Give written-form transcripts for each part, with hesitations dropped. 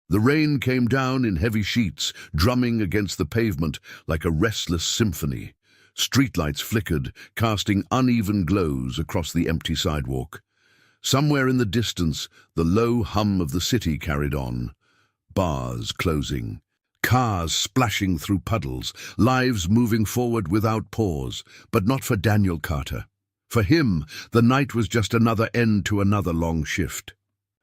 The rain came down in heavy sheets, drumming against the pavement like a restless symphony. Streetlights flickered, casting uneven glows across the empty sidewalk. Somewhere in the distance, the low hum of the city carried on. Bars closing, cars splashing through puddles, lives moving forward without pause, but not for Daniel Carter. For him, the night was just another end to another long shift.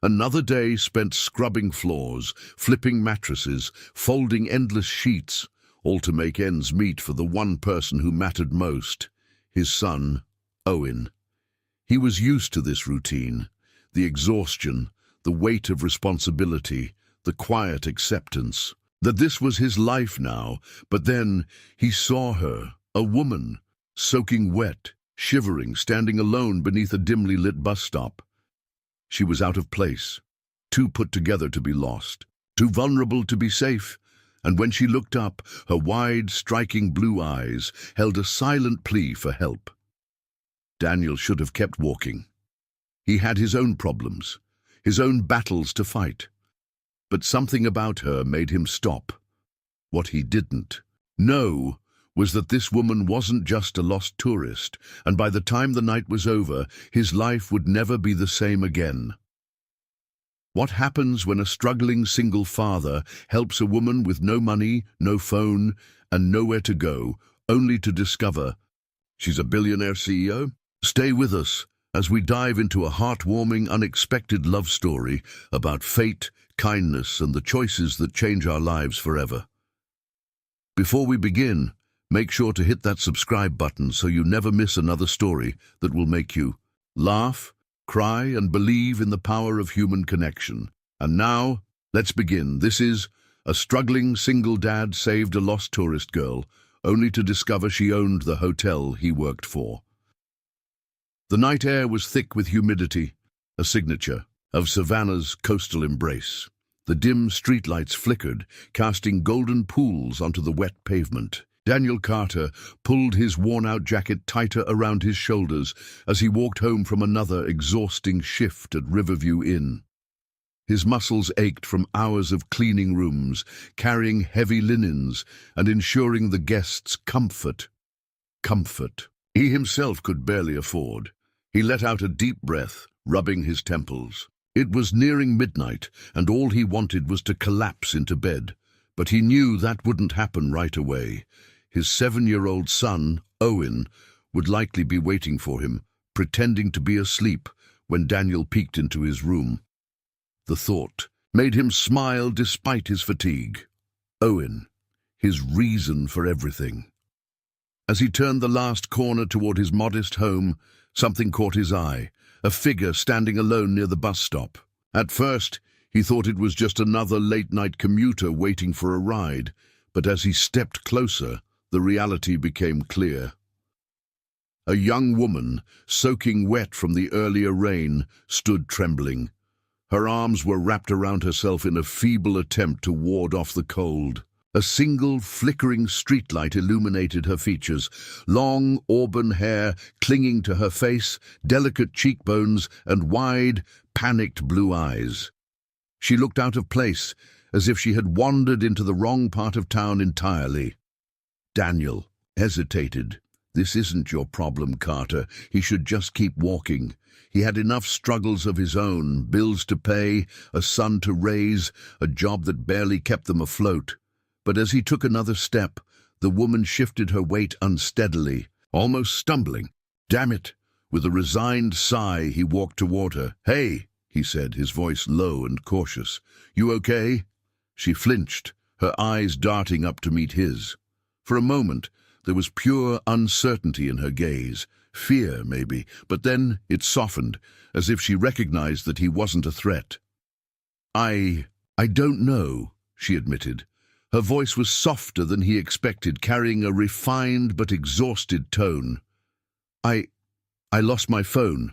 Another day spent scrubbing floors, flipping mattresses, folding endless sheets, all to make ends meet for the one person who mattered most, his son, Owen. He was used to this routine, the exhaustion, the weight of responsibility, the quiet acceptance, that this was his life now. But then he saw her, a woman, soaking wet, shivering, standing alone beneath a dimly lit bus stop. She was out of place, too put together to be lost, too vulnerable to be safe, and when she looked up, her wide, striking blue eyes held a silent plea for help. Daniel should have kept walking. He had his own problems, his own battles to fight. But something about her made him stop. What he didn't know was that this woman wasn't just a lost tourist, and by the time the night was over, his life would never be the same again. What happens when a struggling single father helps a woman with no money, no phone, and nowhere to go, only to discover she's a billionaire CEO? Stay with us as we dive into a heartwarming, unexpected love story about fate, kindness, and the choices that change our lives forever. Before we begin, make sure to hit that subscribe button so you never miss another story that will make you laugh, cry, and believe in the power of human connection. And now, let's begin. This is a struggling single dad saved a lost tourist girl, only to discover she owned the hotel he worked for. The night air was thick with humidity, a signature of Savannah's coastal embrace. The dim streetlights flickered, casting golden pools onto the wet pavement. Daniel Carter pulled his worn-out jacket tighter around his shoulders as he walked home from another exhausting shift at Riverview Inn. His muscles ached from hours of cleaning rooms, carrying heavy linens, and ensuring the guests' comfort. He himself could barely afford. He let out a deep breath, rubbing his temples. It was nearing midnight, and all he wanted was to collapse into bed. But he knew that wouldn't happen right away. His 7-year-old son, Owen, would likely be waiting for him, pretending to be asleep when Daniel peeked into his room. The thought made him smile despite his fatigue. Owen, his reason for everything. As he turned the last corner toward his modest home, something caught his eye, a figure standing alone near the bus stop. At first, he thought it was just another late-night commuter waiting for a ride, but as he stepped closer, the reality became clear. A young woman, soaking wet from the earlier rain, stood trembling. Her arms were wrapped around herself in a feeble attempt to ward off the cold. A single flickering streetlight illuminated her features, long auburn hair clinging to her face, delicate cheekbones, and wide, panicked blue eyes. She looked out of place, as if she had wandered into the wrong part of town entirely. Daniel hesitated. "This isn't your problem, Carter. He should just keep walking. He had enough struggles of his own, bills to pay, a son to raise, a job that barely kept them afloat." But as he took another step, the woman shifted her weight unsteadily, almost stumbling. "Damn it!" With a resigned sigh, he walked toward her. "Hey," he said, his voice low and cautious. "You okay?" She flinched, her eyes darting up to meet his. For a moment, there was pure uncertainty in her gaze, fear maybe, but then it softened, as if she recognized that he wasn't a threat. I don't know," she admitted. Her voice was softer than he expected, carrying a refined but exhausted tone. I lost my phone.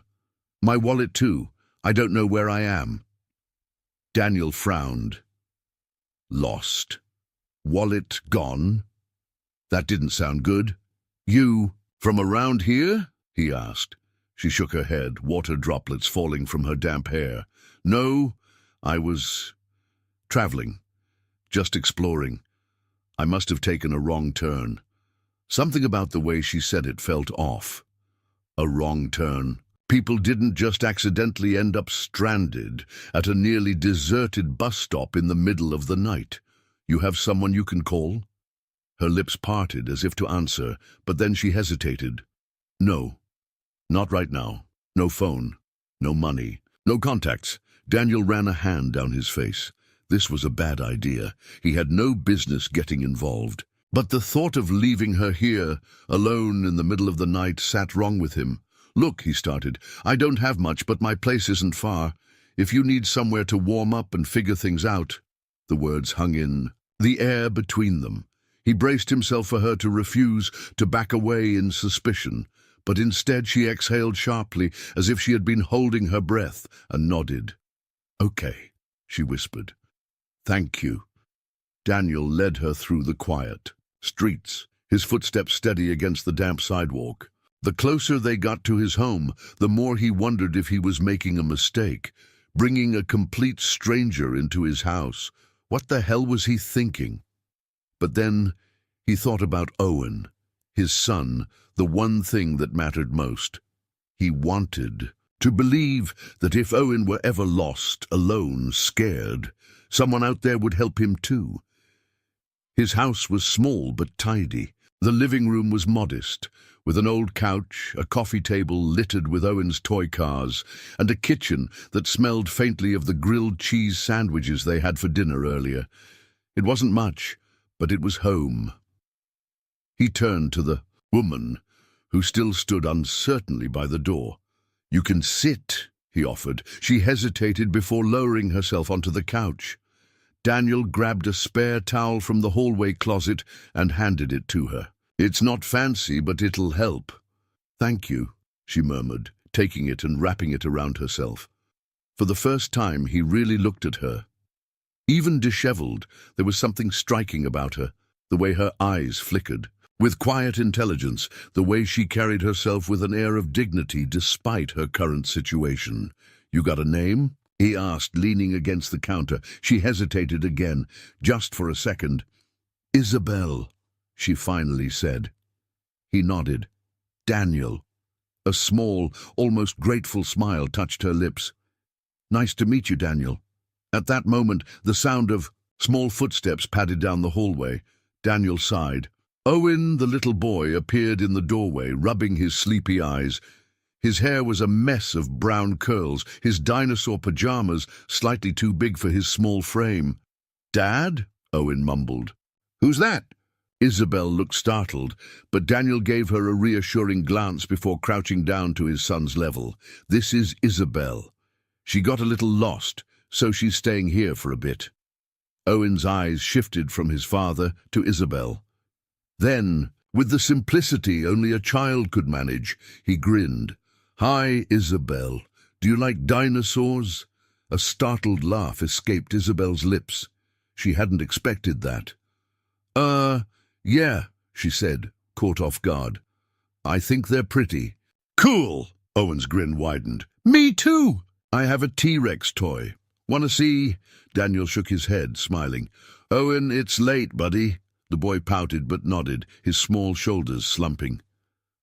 My wallet too. I don't know where I am." Daniel frowned. Lost? Wallet gone? That didn't sound good. "You from around here?" he asked. She shook her head, water droplets falling from her damp hair. "No, I was..." Traveling. Just exploring. I must have taken a wrong turn. Something about the way she said it felt off. A wrong turn. People didn't just accidentally end up stranded at a nearly deserted bus stop in the middle of the night. You have someone you can call? Her lips parted as if to answer, but then she hesitated. No, not right now. No phone, no money, no contacts. Daniel ran a hand down his face. This was a bad idea. He had no business getting involved. But the thought of leaving her here, alone in the middle of the night, sat wrong with him. "Look," he started, "I don't have much, but my place isn't far. If you need somewhere to warm up and figure things out." The words hung in the air between them. He braced himself for her to refuse, to back away in suspicion. But instead she exhaled sharply, as if she had been holding her breath, and nodded. "Okay," she whispered. "Thank you." Daniel led her through the quiet streets, his footsteps steady against the damp sidewalk. The closer they got to his home, the more he wondered if he was making a mistake, bringing a complete stranger into his house. What the hell was he thinking? But then he thought about Owen, his son, the one thing that mattered most. He wanted to believe that if Owen were ever lost, alone, scared, someone out there would help him too. His house was small but tidy. The living room was modest, with an old couch, a coffee table littered with Owen's toy cars, and a kitchen that smelled faintly of the grilled cheese sandwiches they had for dinner earlier. It wasn't much, but it was home. He turned to the woman, who still stood uncertainly by the door. "You can sit," he offered. She hesitated before lowering herself onto the couch. Daniel grabbed a spare towel from the hallway closet and handed it to her. "It's not fancy, but it'll help." "Thank you," she murmured, taking it and wrapping it around herself. For the first time, he really looked at her. Even disheveled, there was something striking about her, the way her eyes flickered. With quiet intelligence, the way she carried herself with an air of dignity despite her current situation. "You got a name?" he asked, leaning against the counter. She hesitated again, just for a second. "Isabel," she finally said. He nodded. "Daniel." A small, almost grateful smile touched her lips. "Nice to meet you, Daniel." At that moment, the sound of small footsteps padded down the hallway. Daniel sighed. Owen, the little boy, appeared in the doorway, rubbing his sleepy eyes. His hair was a mess of brown curls, his dinosaur pajamas slightly too big for his small frame. "Dad?" Owen mumbled. "Who's that?" Isabel looked startled, but Daniel gave her a reassuring glance before crouching down to his son's level. "This is Isabel. She got a little lost, so she's staying here for a bit." Owen's eyes shifted from his father to Isabel. Then, with the simplicity only a child could manage, he grinned. "Hi, Isabel. Do you like dinosaurs?" A startled laugh escaped Isabel's lips. She hadn't expected that. Yeah," she said, caught off guard. "I think they're pretty." "Cool!" Owen's grin widened. "Me too! I have a T-Rex toy. Want to see?" Daniel shook his head, smiling. "Owen, it's late, buddy." The boy pouted but nodded, his small shoulders slumping.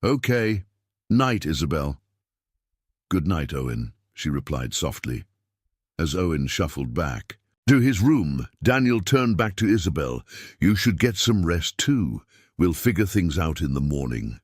"Okay. Night, Isabel." "Good night, Owen," she replied softly. As Owen shuffled back to his room, Daniel turned back to Isabel. "You should get some rest too. We'll figure things out in the morning."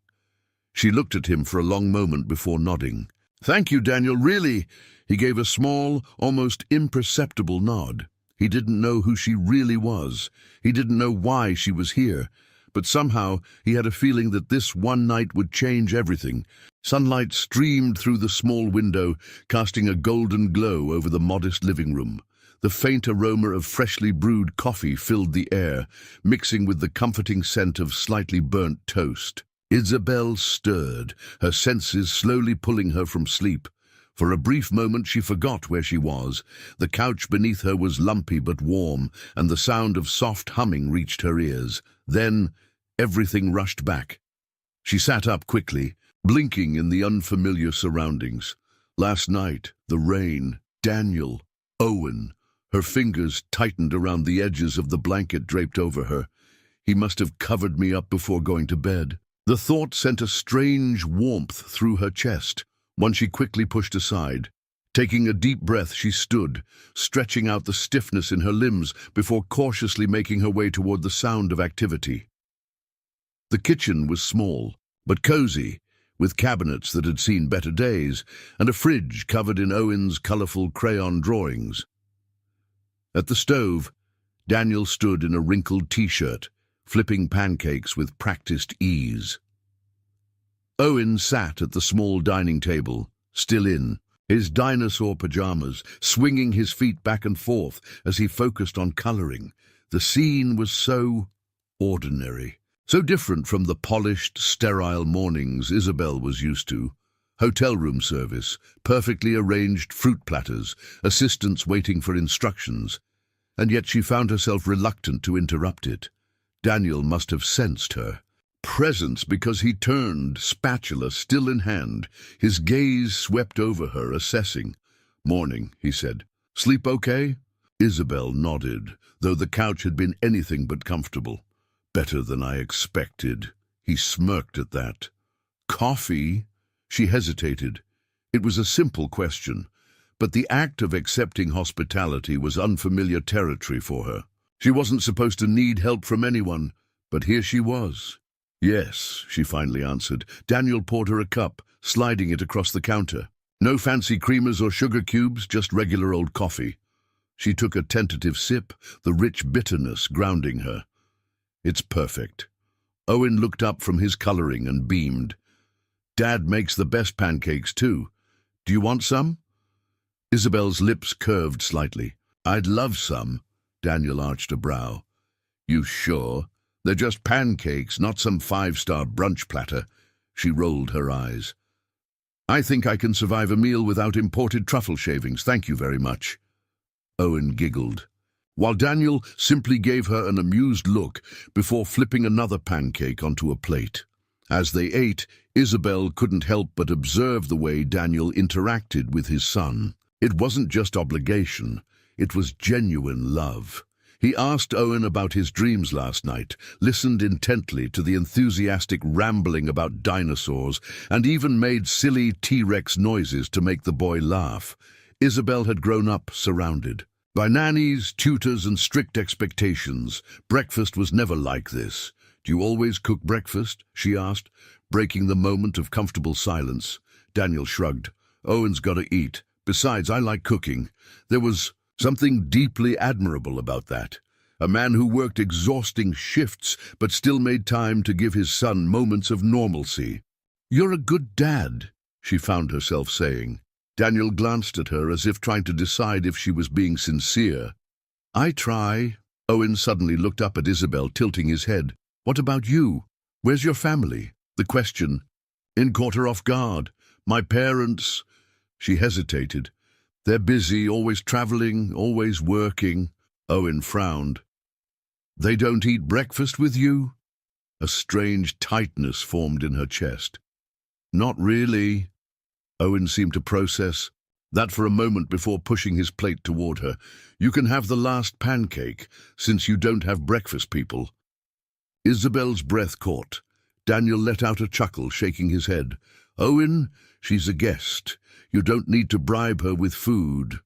She looked at him for a long moment before nodding. "Thank you, Daniel, really." He gave a small, almost imperceptible nod. He didn't know who she really was. He didn't know why she was here. But somehow he had a feeling that this one night would change everything. Sunlight streamed through the small window, casting a golden glow over the modest living room. The faint aroma of freshly brewed coffee filled the air, mixing with the comforting scent of slightly burnt toast. Isabel stirred, her senses slowly pulling her from sleep. For a brief moment she forgot where she was. The couch beneath her was lumpy but warm, and the sound of soft humming reached her ears. Then everything rushed back. She sat up quickly, blinking in the unfamiliar surroundings. Last night, the rain, Daniel, Owen. Her fingers tightened around the edges of the blanket draped over her. He must have covered me up before going to bed. The thought sent a strange warmth through her chest, one she quickly pushed aside. Taking a deep breath, she stood, stretching out the stiffness in her limbs before cautiously making her way toward the sound of activity. The kitchen was small, but cozy, with cabinets that had seen better days, and a fridge covered in Owen's colorful crayon drawings. At the stove, Daniel stood in a wrinkled t-shirt, flipping pancakes with practiced ease. Owen sat at the small dining table, still in, his dinosaur pajamas, swinging his feet back and forth as he focused on coloring. The scene was so ordinary, so different from the polished, sterile mornings Isabel was used to. Hotel room service, perfectly arranged fruit platters, assistants waiting for instructions, and yet she found herself reluctant to interrupt it. Daniel must have sensed her presence because he turned, spatula still in hand. His gaze swept over her, assessing. "Morning," he said. "Sleep okay?" Isabel nodded, though the couch had been anything but comfortable. "Better than I expected." He smirked at that. "Coffee?" She hesitated. It was a simple question, but the act of accepting hospitality was unfamiliar territory for her. She wasn't supposed to need help from anyone, but here she was. "Yes," she finally answered. Daniel poured her a cup, sliding it across the counter. No fancy creamers or sugar cubes, just regular old coffee. She took a tentative sip, the rich bitterness grounding her. "It's perfect." Owen looked up from his coloring and beamed. "Dad makes the best pancakes too. Do you want some?" Isabel's lips curved slightly. "I'd love some." Daniel arched a brow. "You sure? They're just pancakes, not some five-star brunch platter." She rolled her eyes. "I think I can survive a meal without imported truffle shavings, thank you very much." Owen giggled, while Daniel simply gave her an amused look before flipping another pancake onto a plate. As they ate, Isabel couldn't help but observe the way Daniel interacted with his son. It wasn't just obligation, it was genuine love. He asked Owen about his dreams last night, listened intently to the enthusiastic rambling about dinosaurs, and even made silly T-Rex noises to make the boy laugh. Isabel had grown up surrounded by nannies, tutors, and strict expectations. Breakfast was never like this. "Do you always cook breakfast?" she asked, breaking the moment of comfortable silence. Daniel shrugged. "Owen's got to eat. Besides, I like cooking." There was something deeply admirable about that. A man who worked exhausting shifts but still made time to give his son moments of normalcy. "You're a good dad," she found herself saying. Daniel glanced at her as if trying to decide if she was being sincere. "I try." Owen suddenly looked up at Isabel, tilting his head. "What about you? Where's your family?" The question caught her off guard. "My parents—" She hesitated. "They're busy, always traveling, always working." Owen frowned. "They don't eat breakfast with you?" A strange tightness formed in her chest. "Not really." Owen seemed to process that for a moment before pushing his plate toward her. "You can have the last pancake, since you don't have breakfast people." Isabel's breath caught. Daniel let out a chuckle, shaking his head. "Owen, she's a guest. You don't need to bribe her with food."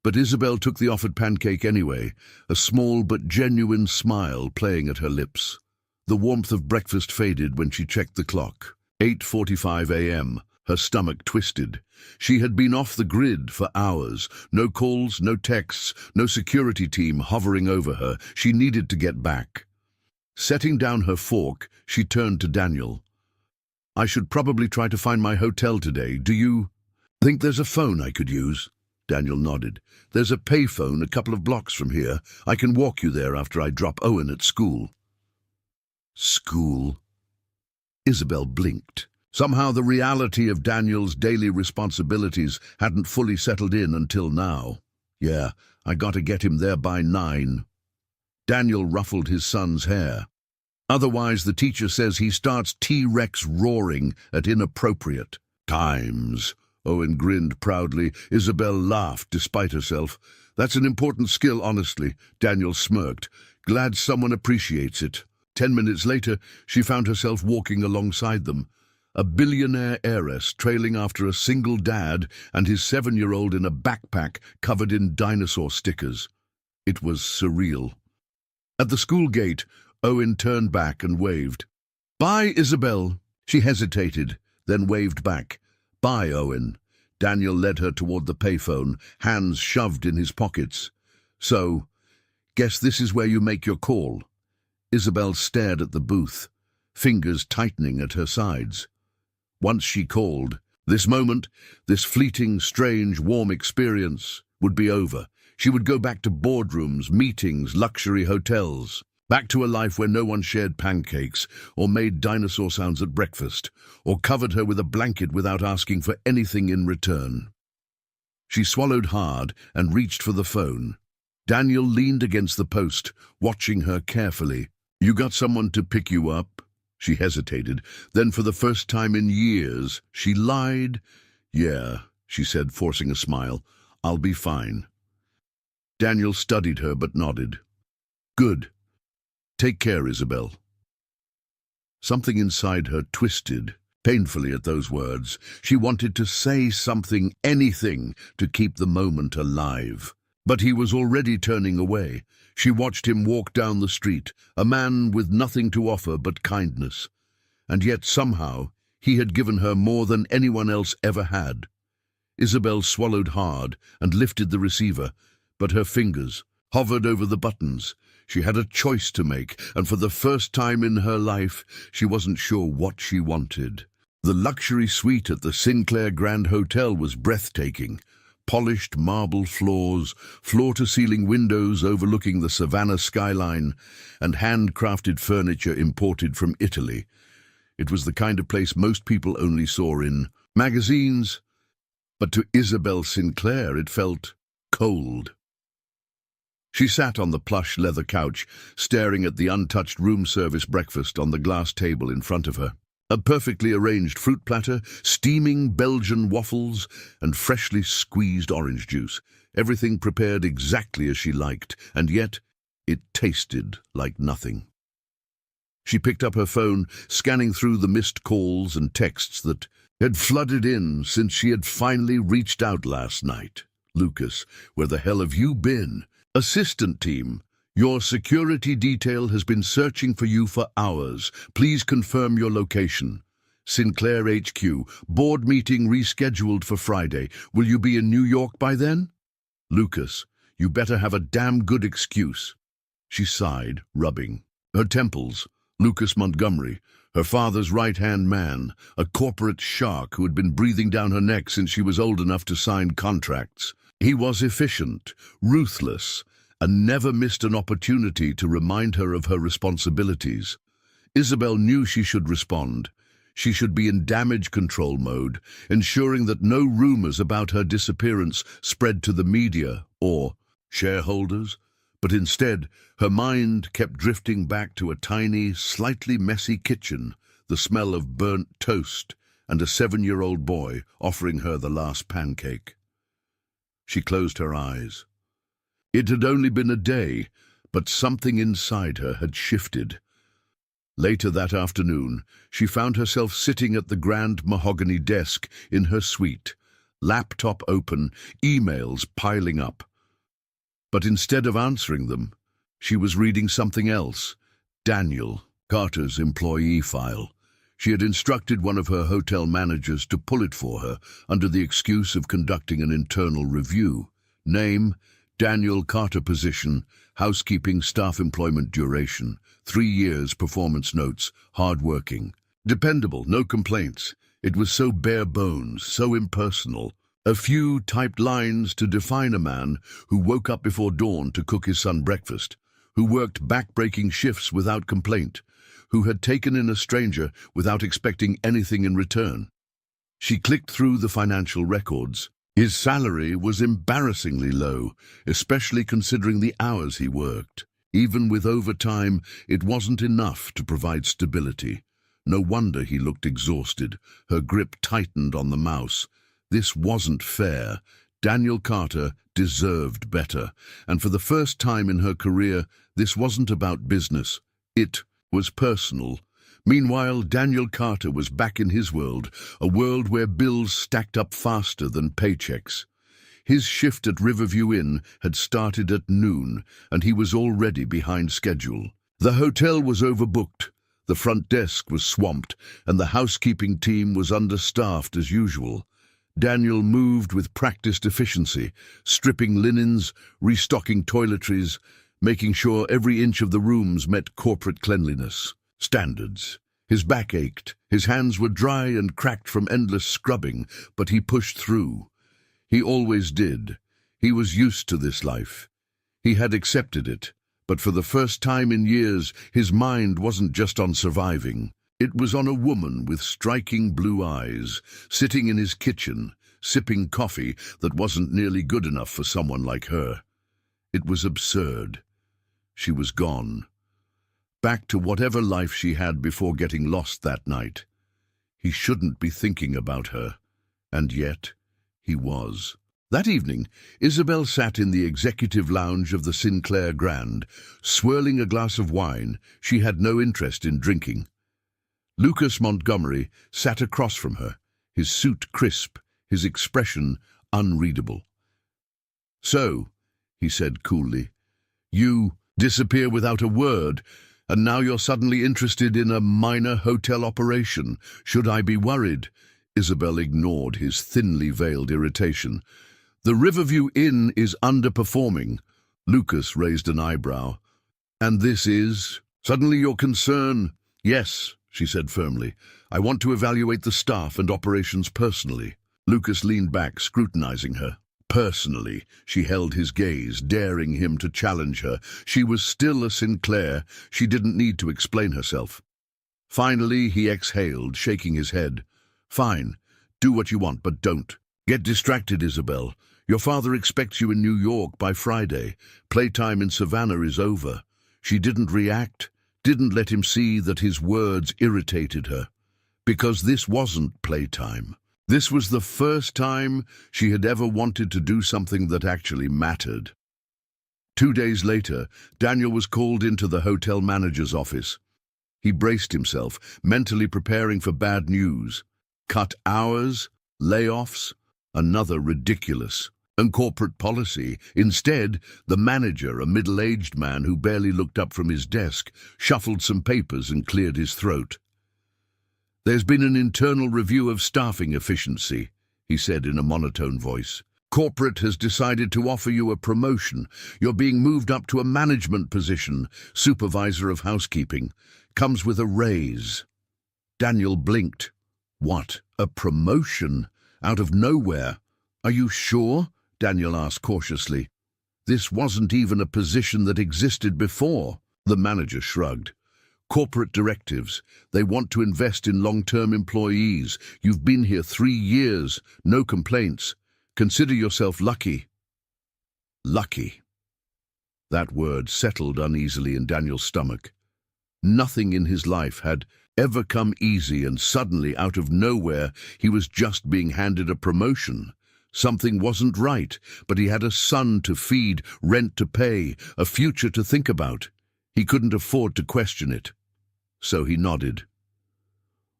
But Isabel took the offered pancake anyway, a small but genuine smile playing at her lips. The warmth of breakfast faded when she checked the clock. 8:45 a.m. Her stomach twisted. She had been off the grid for hours. No calls, no texts, no security team hovering over her. She needed to get back. Setting down her fork, she turned to Daniel. "I should probably try to find my hotel today. Do you think there's a phone I could use?" Daniel nodded. "There's a payphone a couple of blocks from here. I can walk you there after I drop Owen at school." School? Isabel blinked. Somehow the reality of Daniel's daily responsibilities hadn't fully settled in until now. "Yeah, I gotta get him there by 9. Daniel ruffled his son's hair. "Otherwise, the teacher says he starts T-Rex roaring at inappropriate times." Owen grinned proudly. Isabel laughed despite herself. That's an important skill, honestly, Daniel smirked. Glad someone appreciates it. 10 minutes later, she found herself walking alongside them. A billionaire heiress trailing after a single dad and his 7-year-old in a backpack covered in dinosaur stickers. It was surreal. At the school gate, Owen turned back and waved. "Bye, Isabel." She hesitated, then waved back. "Bye, Owen." Daniel led her toward the payphone, hands shoved in his pockets. "So, guess this is where you make your call." Isabel stared at the booth, fingers tightening at her sides. Once she called, this moment, this fleeting, strange, warm experience would be over. She would go back to boardrooms, meetings, luxury hotels, back to a life where no one shared pancakes or made dinosaur sounds at breakfast or covered her with a blanket without asking for anything in return. She swallowed hard and reached for the phone. Daniel leaned against the post, watching her carefully. "You got someone to pick you up?" She hesitated. Then for the first time in years, she lied. "Yeah," she said, forcing a smile. "I'll be fine." Daniel studied her but nodded. "Good. Take care, Isabel." Something inside her twisted painfully at those words. She wanted to say something, anything, to keep the moment alive. But he was already turning away. She watched him walk down the street, a man with nothing to offer but kindness. And yet somehow he had given her more than anyone else ever had. Isabel swallowed hard and lifted the receiver, but her fingers hovered over the buttons. She had a choice to make, and for the first time in her life, she wasn't sure what she wanted. The luxury suite at the Sinclair Grand Hotel was breathtaking. Polished marble floors, floor-to-ceiling windows overlooking the Savannah skyline, and handcrafted furniture imported from Italy. It was the kind of place most people only saw in magazines, but to Isabel Sinclair it felt cold. She sat on the plush leather couch, staring at the untouched room service breakfast on the glass table in front of her. A perfectly arranged fruit platter, steaming Belgian waffles, and freshly squeezed orange juice. Everything prepared exactly as she liked, and yet it tasted like nothing. She picked up her phone, scanning through the missed calls and texts that had flooded in since she had finally reached out last night. "Lucas, where the hell have you been? Assistant team. Your security detail has been searching for you for hours. Please confirm your location. Sinclair HQ. Board meeting rescheduled for Friday. Will you be in New York by then? Lucas, you better have a damn good excuse." She sighed, rubbing her temples. Lucas Montgomery, her father's right-hand man, a corporate shark who had been breathing down her neck since she was old enough to sign contracts. He was efficient, ruthless, and never missed an opportunity to remind her of her responsibilities. Isabel knew she should respond. She should be in damage control mode, ensuring that no rumors about her disappearance spread to the media or shareholders. But instead, her mind kept drifting back to a tiny, slightly messy kitchen, the smell of burnt toast, and a 7-year-old boy offering her the last pancake. She closed her eyes. It had only been a day, but something inside her had shifted. Later that afternoon, she found herself sitting at the grand mahogany desk in her suite, laptop open, emails piling up. But instead of answering them, she was reading something else. Daniel, Carter's employee file. She had instructed one of her hotel managers to pull it for her under the excuse of conducting an internal review. Name, Daniel Carter, position, housekeeping staff employment duration, 3 years, performance notes, hard-working. Dependable, no complaints. It was so bare bones, so impersonal. A few typed lines to define a man who woke up before dawn to cook his son breakfast, who worked back-breaking shifts without complaint, who had taken in a stranger without expecting anything in return. She clicked through the financial records. His salary was embarrassingly low, especially considering the hours he worked. Even with overtime, it wasn't enough to provide stability. No wonder he looked exhausted. Her grip tightened on the mouse. This wasn't fair. Daniel Carter deserved better, and for the first time in her career, this wasn't about business. It was personal. Meanwhile, Daniel Carter was back in his world, a world where bills stacked up faster than paychecks. His shift at Riverview Inn had started at noon, and he was already behind schedule. The hotel was overbooked, the front desk was swamped, and the housekeeping team was understaffed as usual. Daniel moved with practiced efficiency, stripping linens, restocking toiletries, making sure every inch of the rooms met corporate cleanliness standards. His back ached, his hands were dry and cracked from endless scrubbing, but he pushed through. He always did. He was used to this life. He had accepted it, but for the first time in years, his mind wasn't just on surviving. It was on a woman with striking blue eyes, sitting in his kitchen, sipping coffee that wasn't nearly good enough for someone like her. It was absurd. She was gone. Back to whatever life she had before getting lost that night. He shouldn't be thinking about her, and yet he was. That evening, Isabel sat in the executive lounge of the Sinclair Grand, swirling a glass of wine she had no interest in drinking. Lucas Montgomery sat across from her, his suit crisp, his expression unreadable. "So," he said coolly, "you disappear without a word, and now you're suddenly interested in a minor hotel operation. Should I be worried?" Isabel ignored his thinly veiled irritation. "The Riverview Inn is underperforming." Lucas raised an eyebrow. "And this is suddenly your concern?" "Yes," she said firmly. "I want to evaluate the staff and operations personally." Lucas leaned back, scrutinizing her. Personally, she held his gaze, daring him to challenge her. She was still a Sinclair. She didn't need to explain herself. Finally, he exhaled, shaking his head. "Fine. Do what you want, but don't get distracted, Isabel. Your father expects you in New York by Friday. Playtime in Savannah is over." She didn't react, didn't let him see that his words irritated her. Because this wasn't playtime. This was the first time she had ever wanted to do something that actually mattered. 2 days later, Daniel was called into the hotel manager's office. He braced himself, mentally preparing for bad news. Cut hours, layoffs, another ridiculous and corporate policy. Instead, the manager, a middle-aged man who barely looked up from his desk, shuffled some papers and cleared his throat. "There's been an internal review of staffing efficiency," he said in a monotone voice. "Corporate has decided to offer you a promotion. You're being moved up to a management position, supervisor of housekeeping. Comes with a raise." Daniel blinked. "What? A promotion? Out of nowhere? Are you sure?" Daniel asked cautiously. "This wasn't even a position that existed before." The manager shrugged. "Corporate directives. They want to invest in long-term employees. You've been here 3 years. No complaints. Consider yourself lucky." Lucky. That word settled uneasily in Daniel's stomach. Nothing in his life had ever come easy, and suddenly, out of nowhere, he was just being handed a promotion. Something wasn't right, but he had a son to feed, rent to pay, a future to think about. He couldn't afford to question it. So he nodded.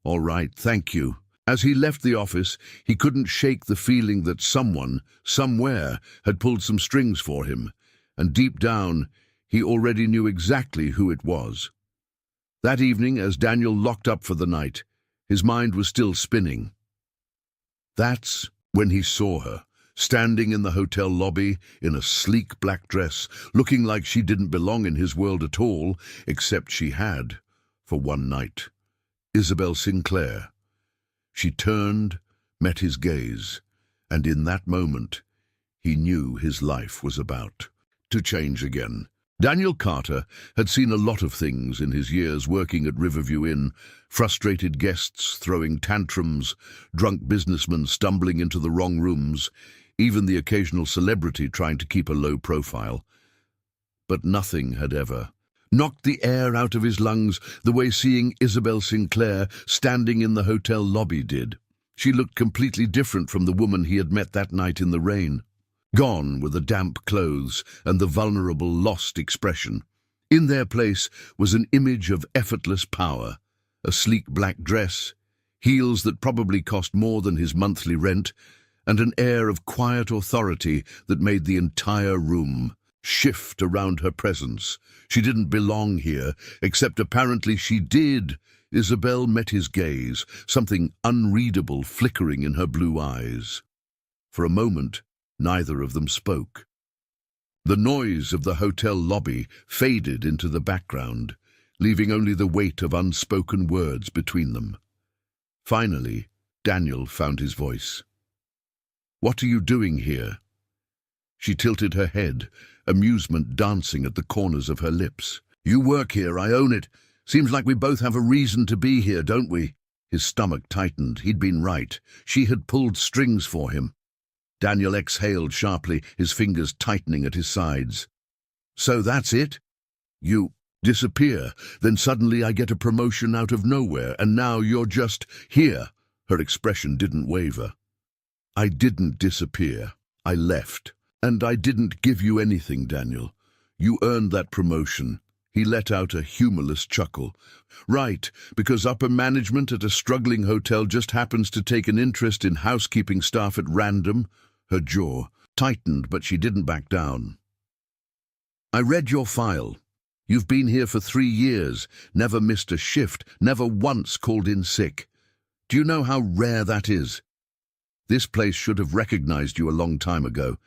"All right, thank you." As he left the office, he couldn't shake the feeling that someone, somewhere, had pulled some strings for him, and deep down, he already knew exactly who it was. That evening, as Daniel locked up for the night, his mind was still spinning. That's when he saw her, standing in the hotel lobby in a sleek black dress, looking like she didn't belong in his world at all, except she had, for one night. Isabel Sinclair. She turned, met his gaze, and in that moment, he knew his life was about to change again. Daniel Carter had seen a lot of things in his years working at Riverview Inn: frustrated guests throwing tantrums, drunk businessmen stumbling into the wrong rooms, even the occasional celebrity trying to keep a low profile. But nothing had ever knocked the air out of his lungs the way seeing Isabel Sinclair standing in the hotel lobby did. She looked completely different from the woman he had met that night in the rain. Gone were the damp clothes and the vulnerable, lost expression. In their place was an image of effortless power, a sleek black dress, heels that probably cost more than his monthly rent, and an air of quiet authority that made the entire room shift around her presence. She didn't belong here, except apparently she did. Isabel met his gaze, something unreadable flickering in her blue eyes. For a moment, neither of them spoke. The noise of the hotel lobby faded into the background, leaving only the weight of unspoken words between them. Finally, Daniel found his voice. "What are you doing here?" She tilted her head, amusement dancing at the corners of her lips. "You work here, I own it. Seems like we both have a reason to be here, don't we?" His stomach tightened. He'd been right. She had pulled strings for him. Daniel exhaled sharply, his fingers tightening at his sides. "So that's it? You disappear, then suddenly I get a promotion out of nowhere, and now you're just here." Her expression didn't waver. "I didn't disappear. I left. And I didn't give you anything, Daniel. You earned that promotion." He let out a humorless chuckle. "Right, because upper management at a struggling hotel just happens to take an interest in housekeeping staff at random." Her jaw tightened, but she didn't back down. "I read your file. You've been here for 3 years, never missed a shift, never once called in sick. Do you know how rare that is? This place should have recognized you a long time ago.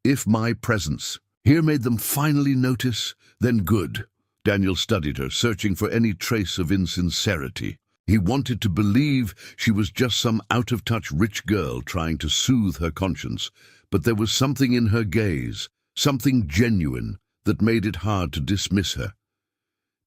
If my presence here made them finally notice, then good." Daniel studied her, searching for any trace of insincerity. He wanted to believe she was just some out-of-touch rich girl trying to soothe her conscience, but there was something in her gaze, something genuine, that made it hard to dismiss her.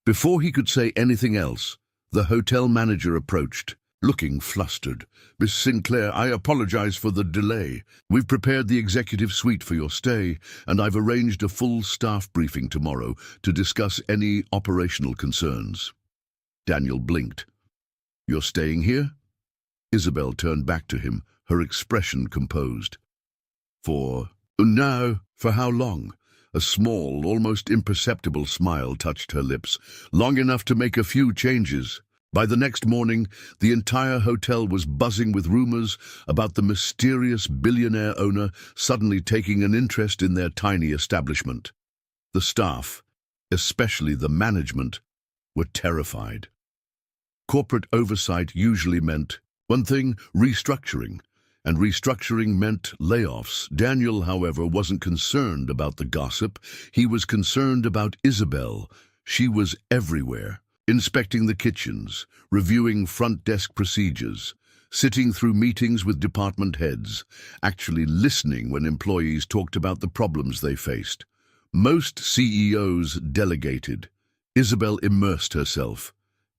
Before he could say anything else, the hotel manager approached, looking flustered. "Miss Sinclair, I apologize for the delay. We've prepared the executive suite for your stay, and I've arranged a full staff briefing tomorrow to discuss any operational concerns." Daniel blinked. "You're staying here?" Isabel turned back to him, her expression composed. No, for how long?" A small, almost imperceptible smile touched her lips, "Long enough to make a few changes." By the next morning, the entire hotel was buzzing with rumors about the mysterious billionaire owner suddenly taking an interest in their tiny establishment. The staff, especially the management, were terrified. Corporate oversight usually meant one thing: restructuring, and restructuring meant layoffs. Daniel, however, wasn't concerned about the gossip. He was concerned about Isabel. She was everywhere, inspecting the kitchens, reviewing front desk procedures, sitting through meetings with department heads, actually listening when employees talked about the problems they faced. Most CEOs delegated. Isabel immersed herself.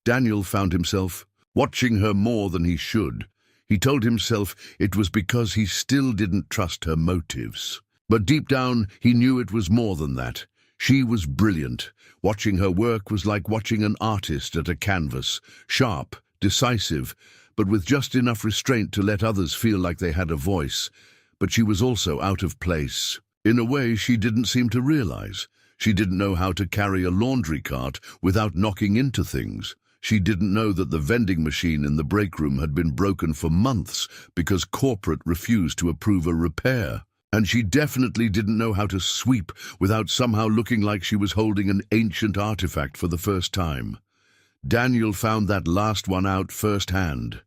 Daniel found himself watching her more than he should. He told himself it was because he still didn't trust her motives. But deep down, he knew it was more than that. She was brilliant. Watching her work was like watching an artist at a canvas, sharp, decisive, but with just enough restraint to let others feel like they had a voice. But she was also out of place. In a way she didn't seem to realize. She didn't know how to carry a laundry cart without knocking into things. She didn't know that the vending machine in the break room had been broken for months because corporate refused to approve a repair. And she definitely didn't know how to sweep without somehow looking like she was holding an ancient artifact for the first time. Daniel found that last one out firsthand.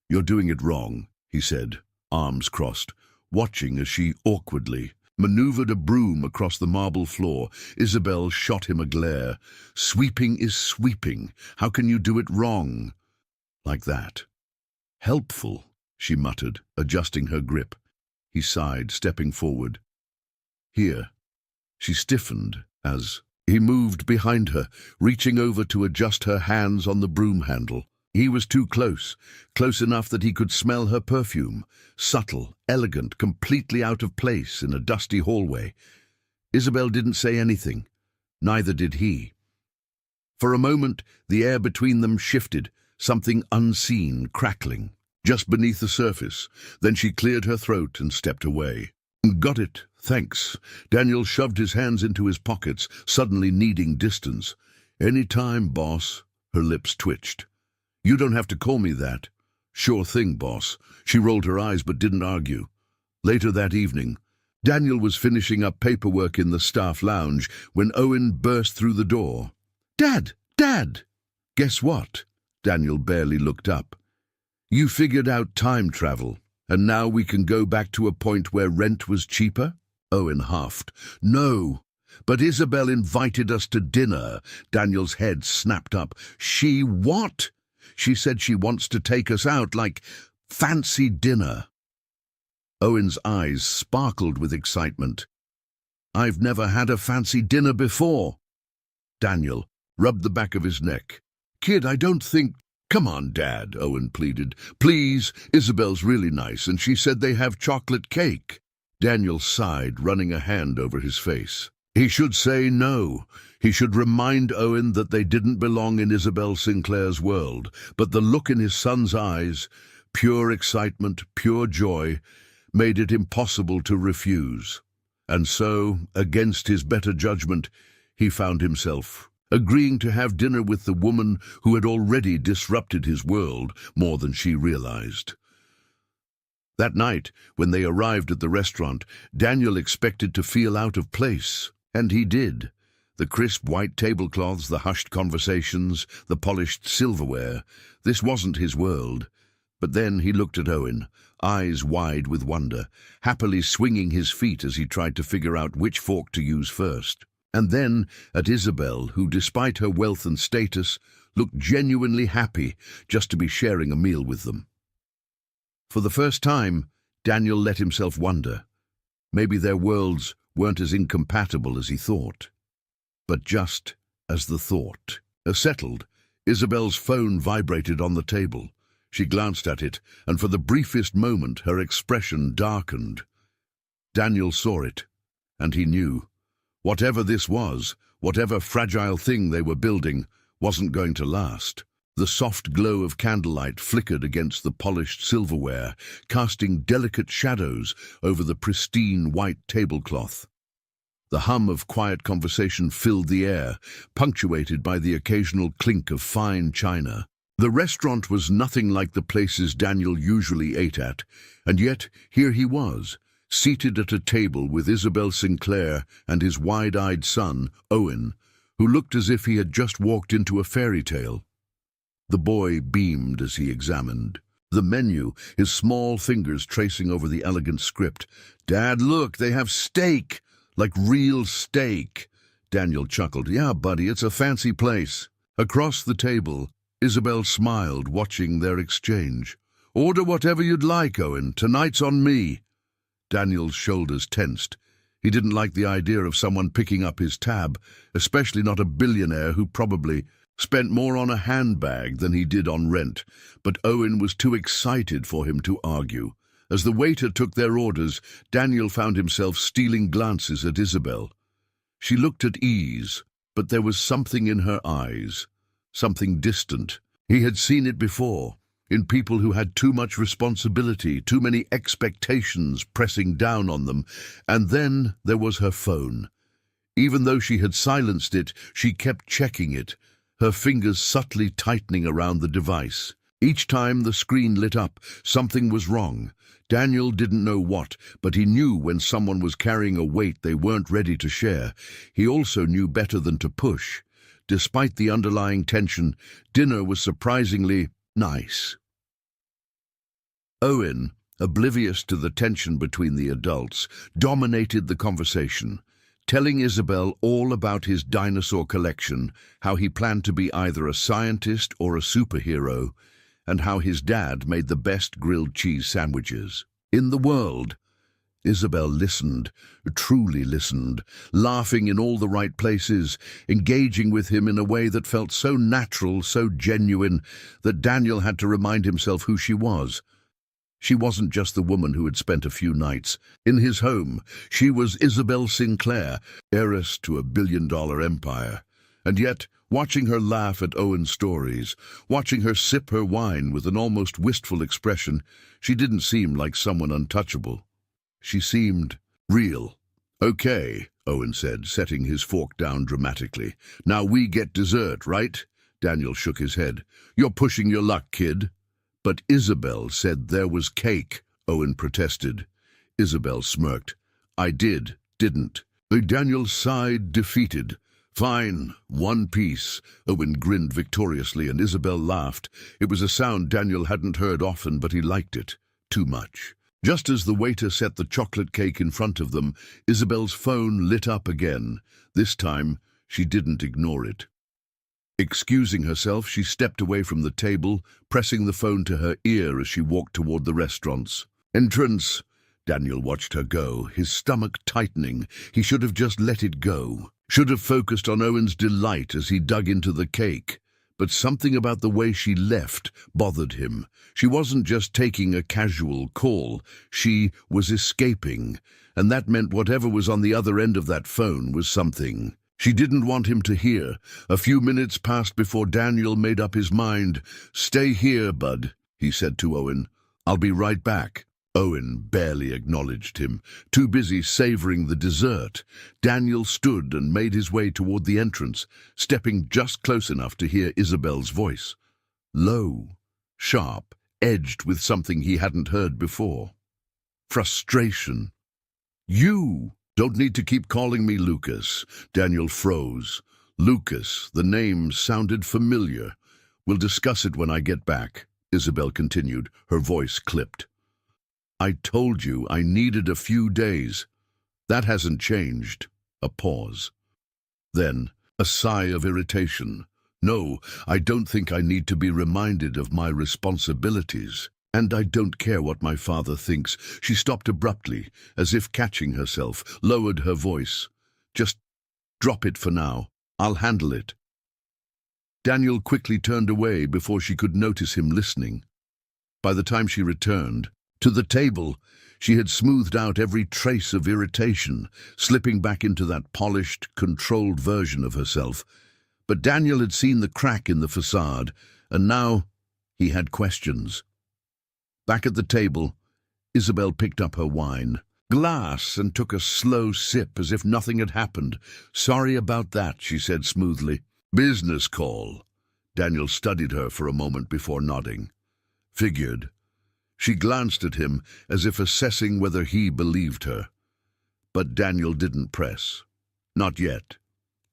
"You're doing it wrong," he said, arms crossed, watching as she awkwardly maneuvered a broom across the marble floor. Isabel shot him a glare. "Sweeping is sweeping. How can you do it wrong?" "Like that." "Helpful," she muttered, adjusting her grip. He sighed, stepping forward. "Here." She stiffened as he moved behind her, reaching over to adjust her hands on the broom handle. He was too close, close enough that he could smell her perfume, subtle, elegant, completely out of place in a dusty hallway. Isabel didn't say anything. Neither did he. For a moment, the air between them shifted, something unseen crackling, just beneath the surface. Then she cleared her throat and stepped away. "Got it. Thanks. Daniel shoved his hands into his pockets, suddenly needing distance. Any time, boss. Her lips twitched. You don't have to call me that. Sure thing, boss. She rolled her eyes but didn't argue. Later that evening, Daniel was finishing up paperwork in the staff lounge when Owen burst through the door. Dad! Dad! Guess what? Daniel barely looked up. You figured out time travel, and now we can go back to a point where rent was cheaper? Owen huffed. No, but Isabel invited us to dinner. Daniel's head snapped up. She what? She said she wants to take us out, like fancy dinner. Owen's eyes sparkled with excitement. I've never had a fancy dinner before. Daniel rubbed the back of his neck. Kid, I don't think... Come on, Dad, Owen pleaded. Please, Isabel's really nice, and she said they have chocolate cake. Daniel sighed, running a hand over his face. He should say no. He should remind Owen that they didn't belong in Isabel Sinclair's world. But the look in his son's eyes, pure excitement, pure joy, made it impossible to refuse. And so, against his better judgment, he found himself agreeing to have dinner with the woman who had already disrupted his world more than she realized. That night, when they arrived at the restaurant, Daniel expected to feel out of place, and he did. The crisp white tablecloths, the hushed conversations, the polished silverware. This wasn't his world. But then he looked at Owen, eyes wide with wonder, happily swinging his feet as he tried to figure out which fork to use first. And then at Isabel, who, despite her wealth and status, looked genuinely happy just to be sharing a meal with them. For the first time, Daniel let himself wonder. Maybe their worlds weren't as incompatible as he thought. But just as the thought. Settled, Isabel's phone vibrated on the table. She glanced at it, and for the briefest moment her expression darkened. Daniel saw it, and he knew. Whatever this was, whatever fragile thing they were building, wasn't going to last. The soft glow of candlelight flickered against the polished silverware, casting delicate shadows over the pristine white tablecloth. The hum of quiet conversation filled the air, punctuated by the occasional clink of fine china. The restaurant was nothing like the places Daniel usually ate at, and yet here he was, seated at a table with Isabel Sinclair and his wide-eyed son, Owen, who looked as if he had just walked into a fairy tale. The boy beamed as he examined the menu, his small fingers tracing over the elegant script. Dad, look, they have steak, like real steak. Daniel chuckled. Yeah, buddy, it's a fancy place. Across the table, Isabel smiled, watching their exchange. Order whatever you'd like, Owen. Tonight's on me. Daniel's shoulders tensed. He didn't like the idea of someone picking up his tab, especially not a billionaire who probably spent more on a handbag than he did on rent. But Owen was too excited for him to argue. As the waiter took their orders, Daniel found himself stealing glances at Isabel. She looked at ease, but there was something in her eyes, something distant. He had seen it before, in people who had too much responsibility, too many expectations pressing down on them. And then there was her phone. Even though she had silenced it, she kept checking it, her fingers subtly tightening around the device. Each time the screen lit up, something was wrong. Daniel didn't know what, but he knew when someone was carrying a weight they weren't ready to share. He also knew better than to push. Despite the underlying tension, dinner was surprisingly nice. Owen, oblivious to the tension between the adults, dominated the conversation, telling Isabel all about his dinosaur collection, how he planned to be either a scientist or a superhero, and how his dad made the best grilled cheese sandwiches in the world. Isabel listened, truly listened, laughing in all the right places, engaging with him in a way that felt so natural, so genuine, that Daniel had to remind himself who she was. She wasn't just the woman who had spent a few nights in his home. She was Isabel Sinclair, heiress to a billion-dollar empire. And yet, watching her laugh at Owen's stories, watching her sip her wine with an almost wistful expression, she didn't seem like someone untouchable. She seemed real. "Okay," Owen said, setting his fork down dramatically. "Now we get dessert, right?" Daniel shook his head. "You're pushing your luck, kid." "But Isabel said there was cake," Owen protested. Isabel smirked. "I didn't." Daniel sighed, defeated. "Fine, one piece." Owen grinned victoriously and Isabel laughed. It was a sound Daniel hadn't heard often, but he liked it. Too much. Just as the waiter set the chocolate cake in front of them, Isabel's phone lit up again. This time, she didn't ignore it. Excusing herself, she stepped away from the table, pressing the phone to her ear as she walked toward the restaurant's entrance. Daniel watched her go, his stomach tightening. He should have just let it go. Should have focused on Owen's delight as he dug into the cake. But something about the way she left bothered him. She wasn't just taking a casual call. She was escaping. And that meant whatever was on the other end of that phone was something she didn't want him to hear. A few minutes passed before Daniel made up his mind. "Stay here, bud," he said to Owen. "I'll be right back." Owen barely acknowledged him, too busy savoring the dessert. Daniel stood and made his way toward the entrance, stepping just close enough to hear Isabel's voice. Low, sharp, edged with something he hadn't heard before. Frustration. "You don't need to keep calling me Lucas." Daniel froze. Lucas, the name sounded familiar. "We'll discuss it when I get back," Isabel continued, her voice clipped. "I told you I needed a few days. That hasn't changed." A pause. Then, a sigh of irritation. "No, I don't think I need to be reminded of my responsibilities. And I don't care what my father thinks." She stopped abruptly, as if catching herself, lowered her voice. "Just drop it for now. I'll handle it." Daniel quickly turned away before she could notice him listening. By the time she returned to the table, she had smoothed out every trace of irritation, slipping back into that polished, controlled version of herself. But Daniel had seen the crack in the facade, and now he had questions. Back at the table, Isabel picked up her wine glass and took a slow sip as if nothing had happened. "Sorry about that," she said smoothly. "Business call." Daniel studied her for a moment before nodding. "Figured." She glanced at him as if assessing whether he believed her. But Daniel didn't press. Not yet.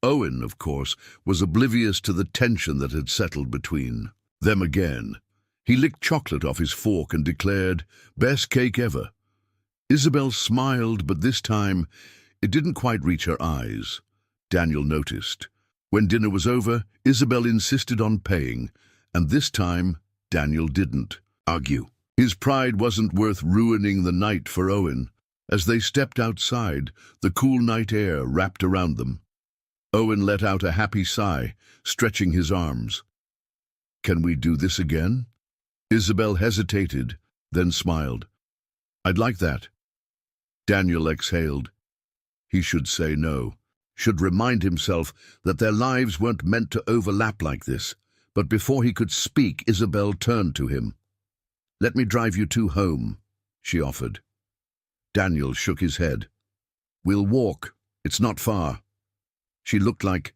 Owen, of course, was oblivious to the tension that had settled between them again. He licked chocolate off his fork and declared, "Best cake ever." Isabel smiled, but this time it didn't quite reach her eyes. Daniel noticed. When dinner was over, Isabel insisted on paying, and this time Daniel didn't argue. His pride wasn't worth ruining the night for Owen. As they stepped outside, the cool night air wrapped around them. Owen let out a happy sigh, stretching his arms. "Can we do this again?" Isabel hesitated, then smiled. "I'd like that." Daniel exhaled. He should say no, should remind himself that their lives weren't meant to overlap like this. But before he could speak, Isabel turned to him. "Let me drive you two home," she offered. Daniel shook his head. "We'll walk. It's not far." She looked like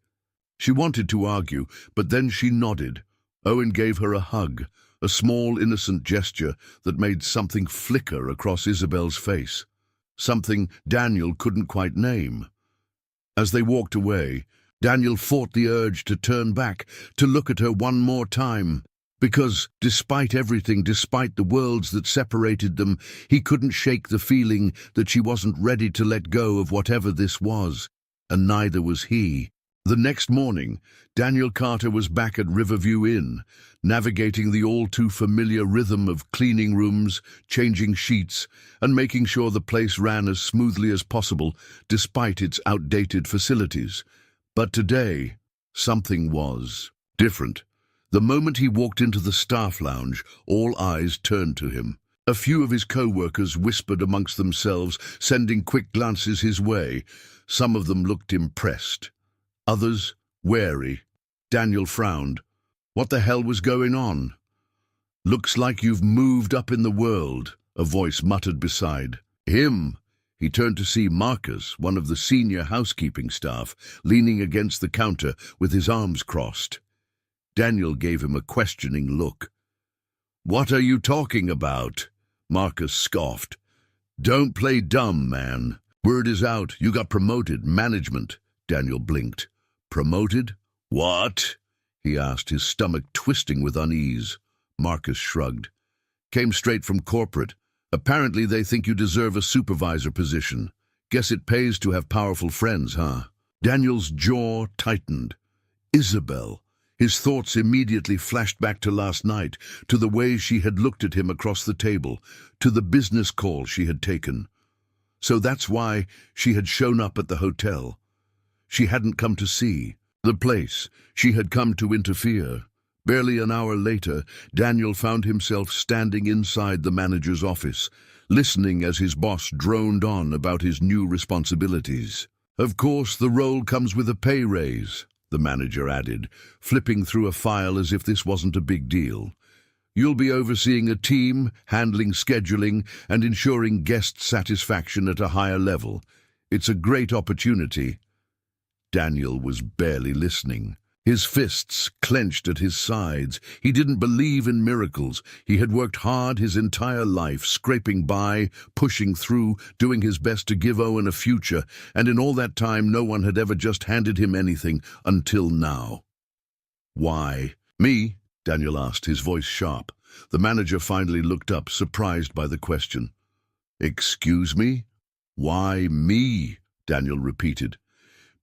she wanted to argue, but then she nodded. Owen gave her a hug, a small, innocent gesture that made something flicker across Isabel's face, something Daniel couldn't quite name. As they walked away, Daniel fought the urge to turn back, to look at her one more time. Because, despite everything, despite the worlds that separated them, he couldn't shake the feeling that she wasn't ready to let go of whatever this was, and neither was he. The next morning, Daniel Carter was back at Riverview Inn, navigating the all-too-familiar rhythm of cleaning rooms, changing sheets, and making sure the place ran as smoothly as possible, despite its outdated facilities. But today, something was different. The moment he walked into the staff lounge, all eyes turned to him. A few of his co-workers whispered amongst themselves, sending quick glances his way. Some of them looked impressed, others wary. Daniel frowned. What the hell was going on? "Looks like you've moved up in the world," a voice muttered beside him. He turned to see Marcus, one of the senior housekeeping staff, leaning against the counter with his arms crossed. Daniel gave him a questioning look. "What are you talking about?" Marcus scoffed. "Don't play dumb, man. Word is out, you got promoted, management." Daniel blinked. "Promoted? What?" he asked, his stomach twisting with unease. Marcus shrugged. "Came straight from corporate. Apparently they think you deserve a supervisor position. Guess it pays to have powerful friends, huh?" Daniel's jaw tightened. Isabel. His thoughts immediately flashed back to last night, to the way she had looked at him across the table, to the business call she had taken. So that's why she had shown up at the hotel. She hadn't come to see the place. She had come to interfere. Barely an hour later, Daniel found himself standing inside the manager's office, listening as his boss droned on about his new responsibilities. "Of course, the role comes with a pay raise," the manager added, flipping through a file as if this wasn't a big deal. "You'll be overseeing a team, handling scheduling, and ensuring guest satisfaction at a higher level. It's a great opportunity." Daniel was barely listening. His fists clenched at his sides. He didn't believe in miracles. He had worked hard his entire life, scraping by, pushing through, doing his best to give Owen a future, and in all that time no one had ever just handed him anything, until now. "Why? Me?" Daniel asked, his voice sharp. The manager finally looked up, surprised by the question. "Excuse me? Why me?" Daniel repeated.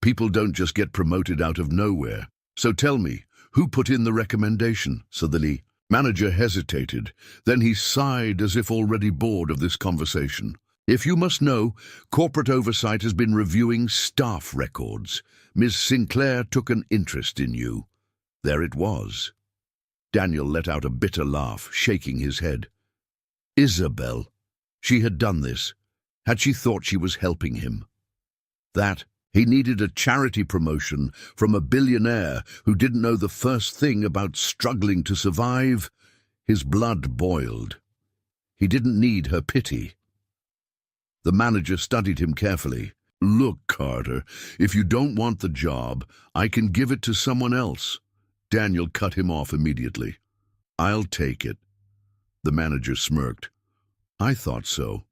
"People don't just get promoted out of nowhere. So tell me, who put in the recommendation?" So the manager hesitated. Then he sighed as if already bored of this conversation. "If you must know, corporate oversight has been reviewing staff records. Ms. Sinclair took an interest in you." There it was. Daniel let out a bitter laugh, shaking his head. Isabel. She had done this. Had she thought she was helping him? That he needed a charity promotion from a billionaire who didn't know the first thing about struggling to survive? His blood boiled. He didn't need her pity. The manager studied him carefully. "Look, Carter, if you don't want the job, I can give it to someone else." Daniel cut him off immediately. "I'll take it." The manager smirked. "I thought so."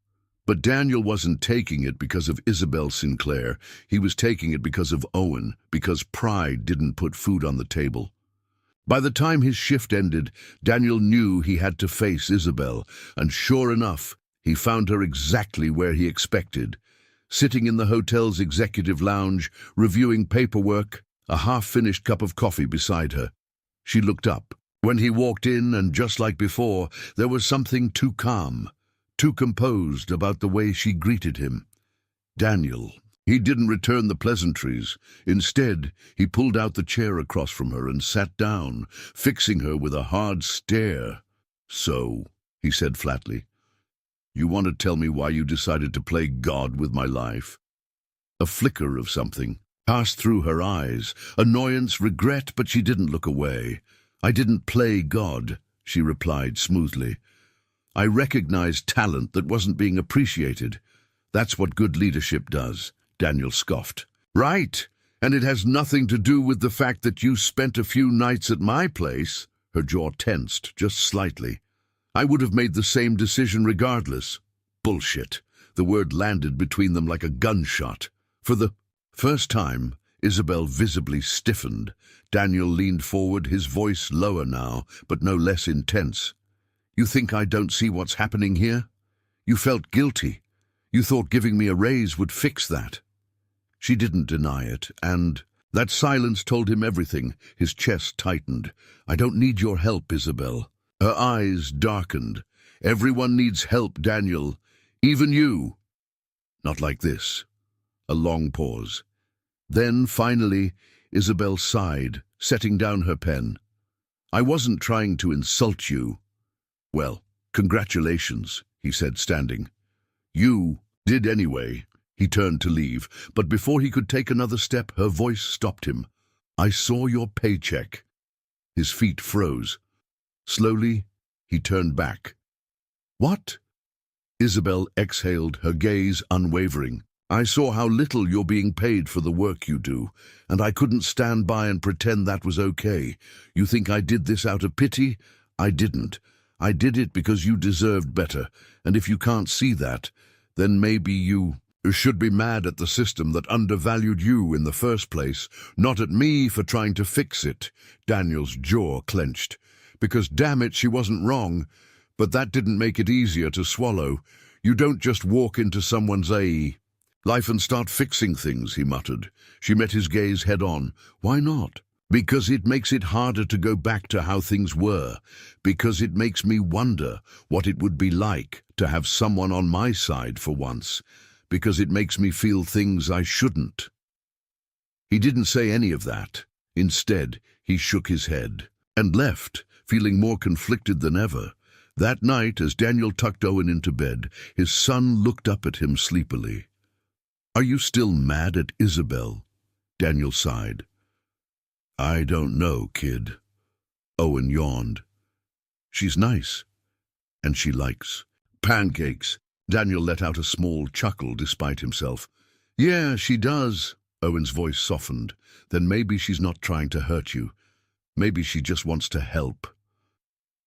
But Daniel wasn't taking it because of Isabel Sinclair. He was taking it because of Owen, because pride didn't put food on the table. By the time his shift ended, Daniel knew he had to face Isabel, and sure enough, he found her exactly where he expected, sitting in the hotel's executive lounge, reviewing paperwork, a half-finished cup of coffee beside her. She looked up when he walked in, and just like before, there was something too calm, too composed about the way she greeted him. Daniel. He didn't return the pleasantries. Instead, he pulled out the chair across from her and sat down, fixing her with a hard stare. "So," he said flatly, "you want to tell me why you decided to play God with my life?" A flicker of something passed through her eyes, annoyance, regret, but she didn't look away. "I didn't play God," she replied smoothly. "I recognized talent that wasn't being appreciated. That's what good leadership does," Daniel scoffed. "Right, and it has nothing to do with the fact that you spent a few nights at my place." Her jaw tensed, just slightly. "I would have made the same decision regardless." Bullshit. The word landed between them like a gunshot. For the first time, Isabel visibly stiffened. Daniel leaned forward, his voice lower now, but no less intense. "You think I don't see what's happening here? You felt guilty. You thought giving me a raise would fix that." She didn't deny it, and that silence told him everything. His chest tightened. "I don't need your help, Isabel." Her eyes darkened. "Everyone needs help, Daniel. Even you." "Not like this." A long pause. Then, finally, Isabel sighed, setting down her pen. "I wasn't trying to insult you." "Well, congratulations," he said, standing. "You did anyway." He turned to leave, but before he could take another step, her voice stopped him. "I saw your paycheck." His feet froze. Slowly, he turned back. "What?" Isabel exhaled, her gaze unwavering. I saw how little you're being paid for the work you do, and I couldn't stand by and pretend that was okay. You think I did this out of pity? I didn't. I did it because you deserved better, and if you can't see that, then maybe you should be mad at the system that undervalued you in the first place, not at me for trying to fix it. Daniel's jaw clenched. Because damn it, she wasn't wrong, but that didn't make it easier to swallow. You don't just walk into someone's life and start fixing things, he muttered. She met his gaze head on. Why not? Because it makes it harder to go back to how things were. Because it makes me wonder what it would be like to have someone on my side for once. Because it makes me feel things I shouldn't. He didn't say any of that. Instead, he shook his head and left, feeling more conflicted than ever. That night, as Daniel tucked Owen into bed, his son looked up at him sleepily. Are you still mad at Isabel? Daniel sighed. I don't know, kid. Owen yawned. She's nice, and she likes pancakes. Daniel let out a small chuckle despite himself. Yeah, she does. Owen's voice softened. Then maybe she's not trying to hurt you. Maybe she just wants to help.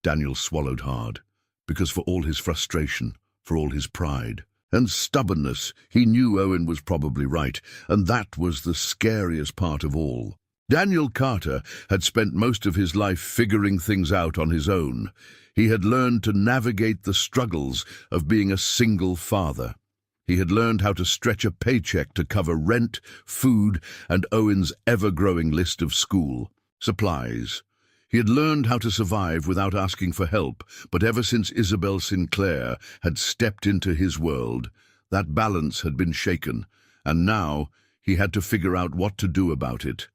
Daniel swallowed hard, because for all his frustration, for all his pride and stubbornness, he knew Owen was probably right, and that was the scariest part of all. Daniel Carter had spent most of his life figuring things out on his own. He had learned to navigate the struggles of being a single father. He had learned how to stretch a paycheck to cover rent, food, and Owen's ever-growing list of school supplies. He had learned how to survive without asking for help, but ever since Isabel Sinclair had stepped into his world, that balance had been shaken, and now he had to figure out what to do about it.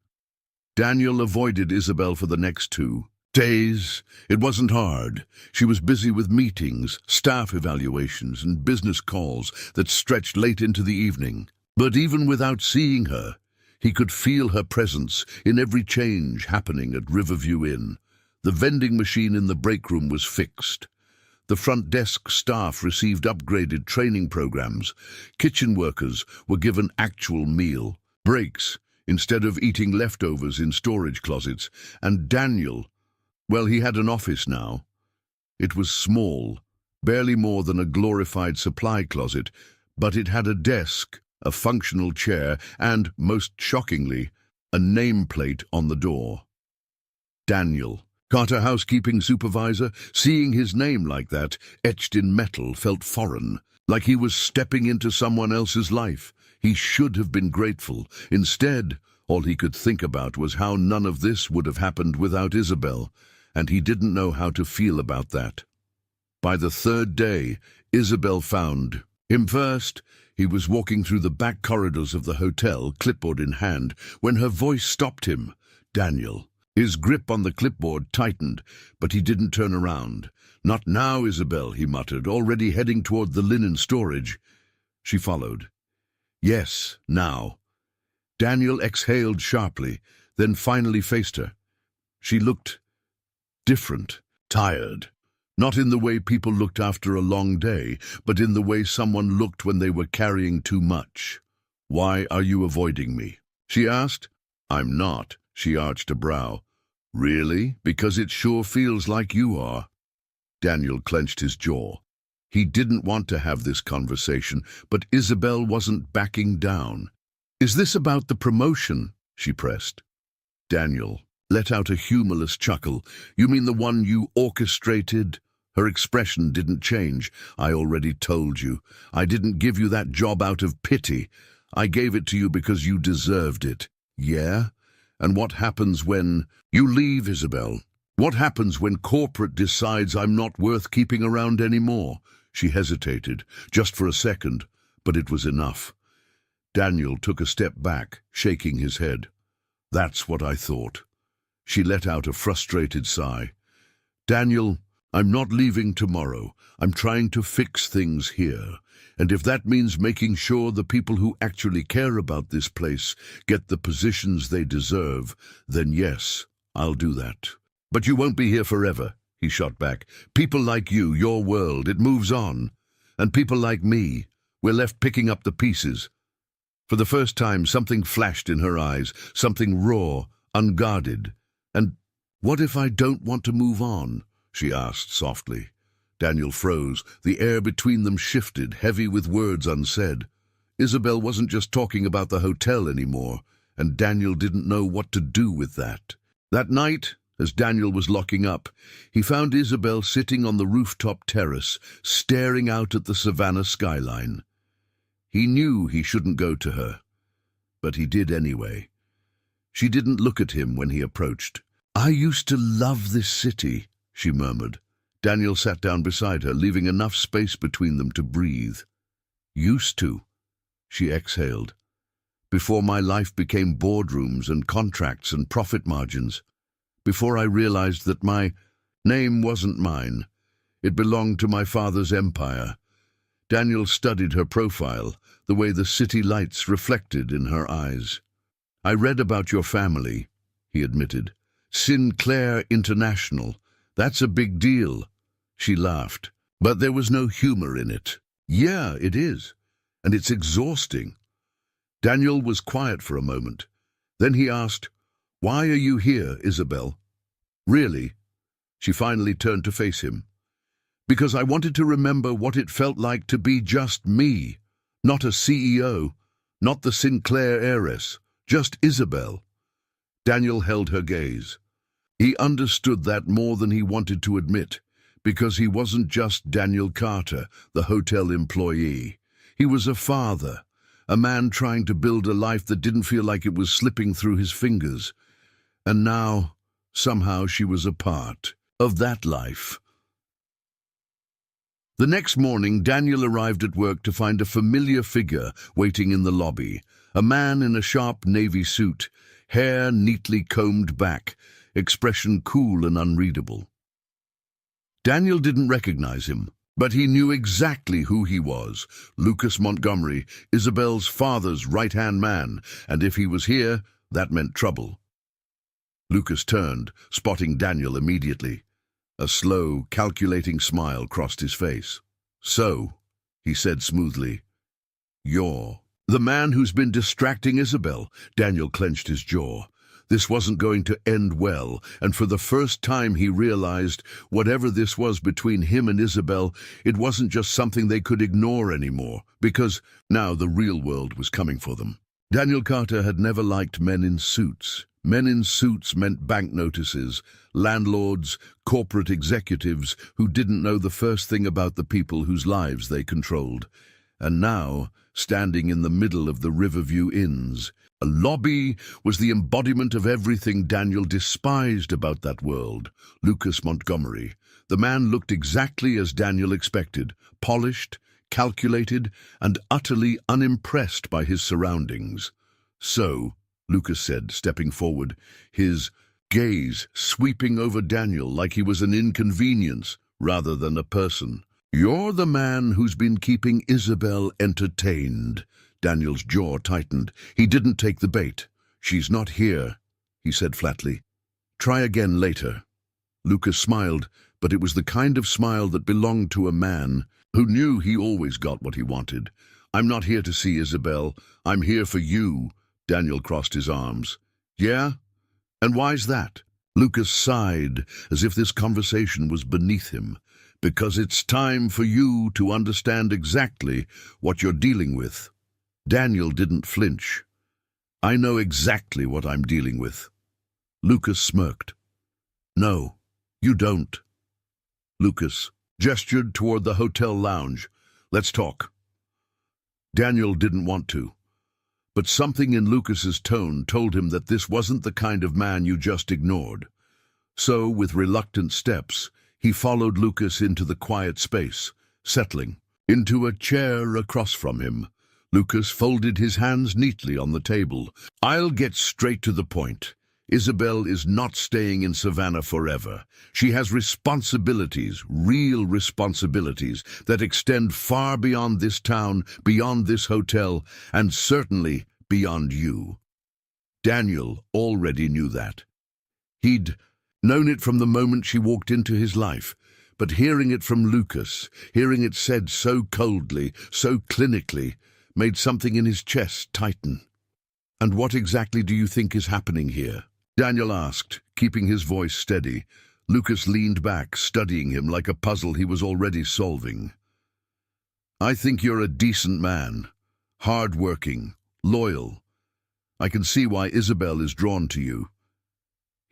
Daniel avoided Isabel for the next 2 days. It wasn't hard. She was busy with meetings, staff evaluations, and business calls that stretched late into the evening. But even without seeing her, he could feel her presence in every change happening at Riverview Inn. The vending machine in the break room was fixed. The front desk staff received upgraded training programs. Kitchen workers were given actual meal breaks instead of eating leftovers in storage closets. And Daniel, well, he had an office now. It was small, barely more than a glorified supply closet, but it had a desk, a functional chair, and, most shockingly, a nameplate on the door. Daniel, Carter housekeeping supervisor, seeing his name like that, etched in metal, felt foreign, like he was stepping into someone else's life. He should have been grateful. Instead, all he could think about was how none of this would have happened without Isabel, and he didn't know how to feel about that. By the 3rd day, Isabel found him first. He was walking through the back corridors of the hotel, clipboard in hand, when her voice stopped him. Daniel. His grip on the clipboard tightened, but he didn't turn around. Not now, Isabel, he muttered, already heading toward the linen storage. She followed. Yes, now. Daniel exhaled sharply, then finally faced her. She looked different, tired. Not in the way people looked after a long day, but in the way someone looked when they were carrying too much. Why are you avoiding me? She asked. I'm not. She arched a brow. Really? Because it sure feels like you are. Daniel clenched his jaw. He didn't want to have this conversation, but Isabel wasn't backing down. Is this about the promotion? She pressed. Daniel let out a humorless chuckle. You mean the one you orchestrated? Her expression didn't change. I already told you. I didn't give you that job out of pity. I gave it to you because you deserved it. Yeah? And what happens when you leave, Isabel? What happens when corporate decides I'm not worth keeping around anymore? She hesitated, just for a second, but it was enough. Daniel took a step back, shaking his head. That's what I thought. She let out a frustrated sigh. Daniel, I'm not leaving tomorrow. I'm trying to fix things here. And if that means making sure the people who actually care about this place get the positions they deserve, then yes, I'll do that. But you won't be here forever, he shot back. People like you, your world, it moves on. And people like me, we're left picking up the pieces. For the first time, something flashed in her eyes, something raw, unguarded. And what if I don't want to move on? She asked softly. Daniel froze. The air between them shifted, heavy with words unsaid. Isabel wasn't just talking about the hotel anymore, and Daniel didn't know what to do with that. That night, as Daniel was locking up, he found Isabel sitting on the rooftop terrace, staring out at the savannah skyline. He knew he shouldn't go to her, but he did anyway. She didn't look at him when he approached. "I used to love this city," she murmured. Daniel sat down beside her, leaving enough space between them to breathe. "Used to," she exhaled. "Before my life became boardrooms and contracts and profit margins. Before I realized that my name wasn't mine. It belonged to my father's empire." Daniel studied her profile, the way the city lights reflected in her eyes. "I read about your family," he admitted. "Sinclair International. That's a big deal." She laughed, but there was no humor in it. "Yeah, it is. And it's exhausting." Daniel was quiet for a moment. Then he asked, "Why are you here, Isabel?" "Really?" She finally turned to face him. "Because I wanted to remember what it felt like to be just me. Not a CEO, not the Sinclair heiress, just Isabel." Daniel held her gaze. He understood that more than he wanted to admit, because he wasn't just Daniel Carter, the hotel employee. He was a father, a man trying to build a life that didn't feel like it was slipping through his fingers. And now, somehow, she was a part of that life. The next morning, Daniel arrived at work to find a familiar figure waiting in the lobby, a man in a sharp navy suit, hair neatly combed back, expression cool and unreadable. Daniel didn't recognize him, but he knew exactly who he was. Lucas Montgomery, Isabel's father's right-hand man, and if he was here, that meant trouble. Lucas turned, spotting Daniel immediately. A slow, calculating smile crossed his face. "So," he said smoothly, "you're the man who's been distracting Isabel." Daniel clenched his jaw. This wasn't going to end well, and for the first time he realized, whatever this was between him and Isabel, it wasn't just something they could ignore anymore, because now the real world was coming for them. Daniel Carter had never liked men in suits. Men in suits meant bank notices, landlords, corporate executives who didn't know the first thing about the people whose lives they controlled. And now, standing in the middle of the Riverview Inns, a lobby was the embodiment of everything Daniel despised about that world. Lucas Montgomery. The man looked exactly as Daniel expected, polished, calculated, and utterly unimpressed by his surroundings. "So," Lucas said, stepping forward, his gaze sweeping over Daniel like he was an inconvenience rather than a person. "You're the man who's been keeping Isabel entertained." Daniel's jaw tightened. He didn't take the bait. "She's not here," he said flatly. "Try again later." Lucas smiled, but it was the kind of smile that belonged to a man who knew he always got what he wanted. "I'm not here to see Isabel. I'm here for you." Daniel crossed his arms. "Yeah? And why's that?" Lucas sighed, as if this conversation was beneath him. "Because it's time for you to understand exactly what you're dealing with." Daniel didn't flinch. "I know exactly what I'm dealing with." Lucas smirked. "No, you don't." Lucas gestured toward the hotel lounge. "Let's talk." Daniel didn't want to, but something in Lucas's tone told him that this wasn't the kind of man you just ignored. So, with reluctant steps, he followed Lucas into the quiet space, settling into a chair across from him. Lucas folded his hands neatly on the table. "I'll get straight to the point. Isabel is not staying in Savannah forever. She has responsibilities, real responsibilities, that extend far beyond this town, beyond this hotel, and certainly beyond you." Daniel already knew that. He'd known it from the moment she walked into his life, But hearing it from Lucas, hearing it said so coldly, so clinically, made something in his chest tighten. "And what exactly do you think is happening here?" Daniel asked, keeping his voice steady. Lucas leaned back, studying him like a puzzle he was already solving. "I think you're a decent man, hard-working, loyal. I can see why Isabel is drawn to you."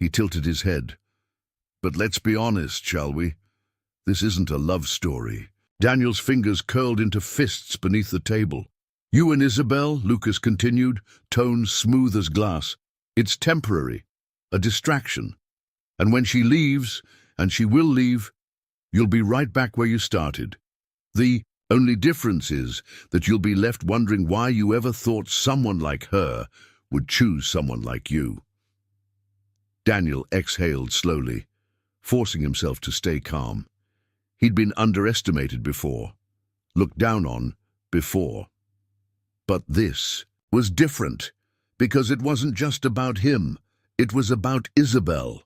He tilted his head. "But let's be honest, shall we? This isn't a love story." Daniel's fingers curled into fists beneath the table. "You and Isabel," Lucas continued, tone smooth as glass, "it's temporary, a distraction. And when she leaves, and she will leave, you'll be right back where you started. The only difference is that you'll be left wondering why you ever thought someone like her would choose someone like you." Daniel exhaled slowly, forcing himself to stay calm. He'd been underestimated before, looked down on before. But this was different, because it wasn't just about him, it was about Isabel.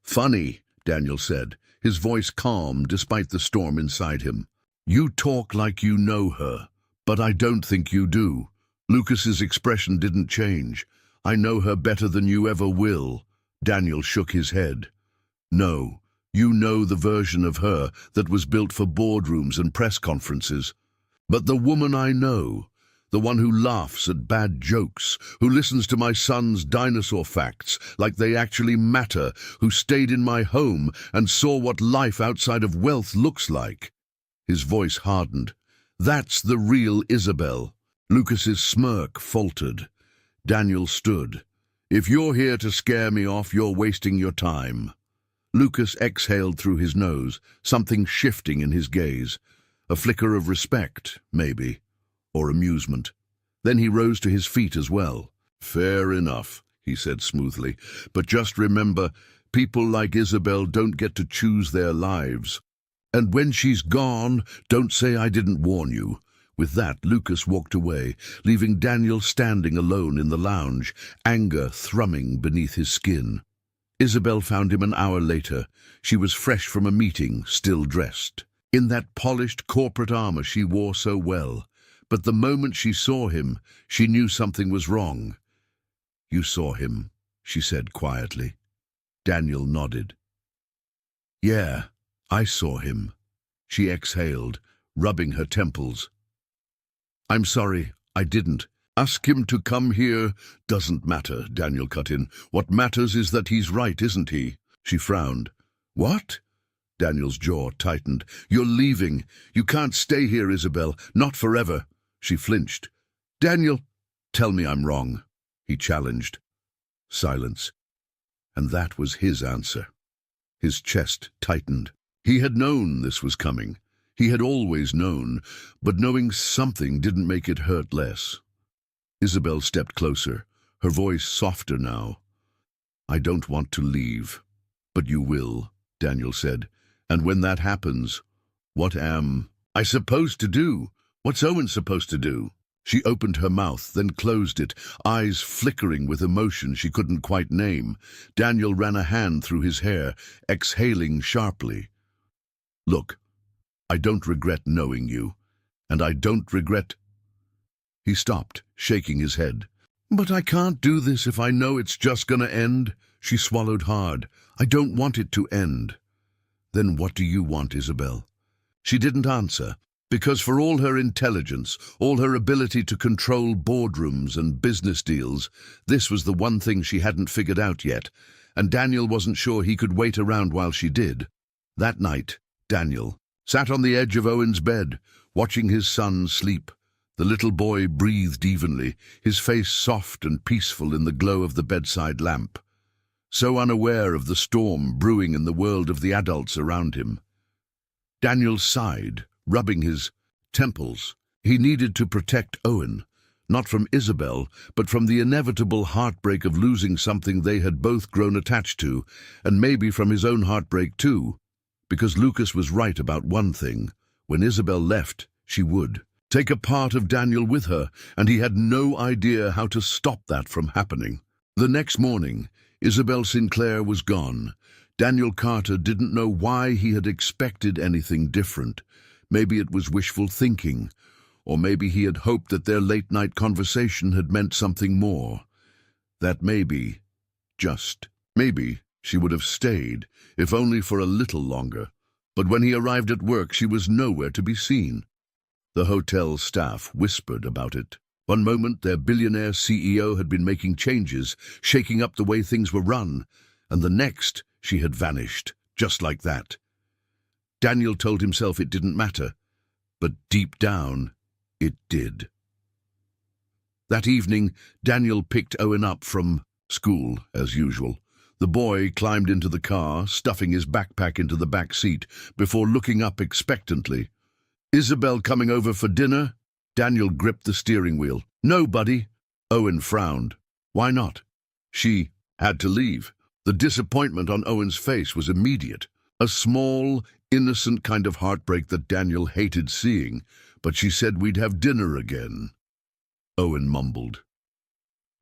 "Funny," Daniel said, his voice calm despite the storm inside him. "You talk like you know her, but I don't think you do." Lucas's expression didn't change. "I know her better than you ever will." Daniel shook his head. "No, you know the version of her that was built for boardrooms and press conferences. But the woman I know, the one who laughs at bad jokes, who listens to my son's dinosaur facts like they actually matter, who stayed in my home and saw what life outside of wealth looks like." His voice hardened. "That's the real Isabel." Lucas's smirk faltered. Daniel stood. "If you're here to scare me off, you're wasting your time." Lucas exhaled through his nose, something shifting in his gaze. A flicker of respect, maybe, or amusement. Then he rose to his feet as well. "Fair enough," he said smoothly. "But just remember, people like Isabel don't get to choose their lives. And when she's gone, don't say I didn't warn you." With that, Lucas walked away, leaving Daniel standing alone in the lounge, anger thrumming beneath his skin. Isabel found him an hour later. She was fresh from a meeting, still dressed, in that polished corporate armor she wore so well. But the moment she saw him, she knew something was wrong. "You saw him," she said quietly. Daniel nodded. "Yeah, I saw him," she exhaled, rubbing her temples. "I'm sorry, I didn't." "Ask him to come here." "Doesn't matter," Daniel cut in. "What matters is that he's right, isn't he?" She frowned. "What?" Daniel's jaw tightened. "You're leaving. You can't stay here, Isabel. Not forever." She flinched. "Daniel, tell me I'm wrong," he challenged. Silence. And that was his answer. His chest tightened. He had known this was coming. He had always known, but knowing something didn't make it hurt less. Isabel stepped closer, her voice softer now. "I don't want to leave." "But you will," Daniel said. "And when that happens, what am I supposed to do? What's Owen supposed to do?" She opened her mouth, then closed it, eyes flickering with emotion she couldn't quite name. Daniel ran a hand through his hair, exhaling sharply. "Look, I don't regret knowing you, and I don't regret—" He stopped, shaking his head. "But I can't do this if I know it's just gonna end." She swallowed hard. "I don't want it to end." "Then what do you want, Isabel?" She didn't answer, because for all her intelligence, all her ability to control boardrooms and business deals, this was the one thing she hadn't figured out yet, and Daniel wasn't sure he could wait around while she did. That night, Daniel sat on the edge of Owen's bed, watching his son sleep. The little boy breathed evenly, his face soft and peaceful in the glow of the bedside lamp, so unaware of the storm brewing in the world of the adults around him. Daniel sighed, rubbing his temples. He needed to protect Owen, not from Isabel, but from the inevitable heartbreak of losing something they had both grown attached to, and maybe from his own heartbreak too. Because Lucas was right about one thing. When Isabel left, she would take a part of Daniel with her, and he had no idea how to stop that from happening. The next morning, Isabel Sinclair was gone. Daniel Carter didn't know why he had expected anything different. Maybe it was wishful thinking, or maybe he had hoped that their late-night conversation had meant something more. That maybe, just maybe, she would have stayed, if only for a little longer. But when he arrived at work, she was nowhere to be seen. The hotel staff whispered about it. One moment, their billionaire CEO had been making changes, shaking up the way things were run, and the next, she had vanished, just like that. Daniel told himself it didn't matter, but deep down, it did. That evening, Daniel picked Owen up from school, as usual. The boy climbed into the car, stuffing his backpack into the back seat, before looking up expectantly. "Isabel coming over for dinner?" Daniel gripped the steering wheel. "No, buddy." Owen frowned. "Why not?" "She had to leave." The disappointment on Owen's face was immediate. A small, innocent kind of heartbreak that Daniel hated seeing. "But she said we'd have dinner again." Owen mumbled.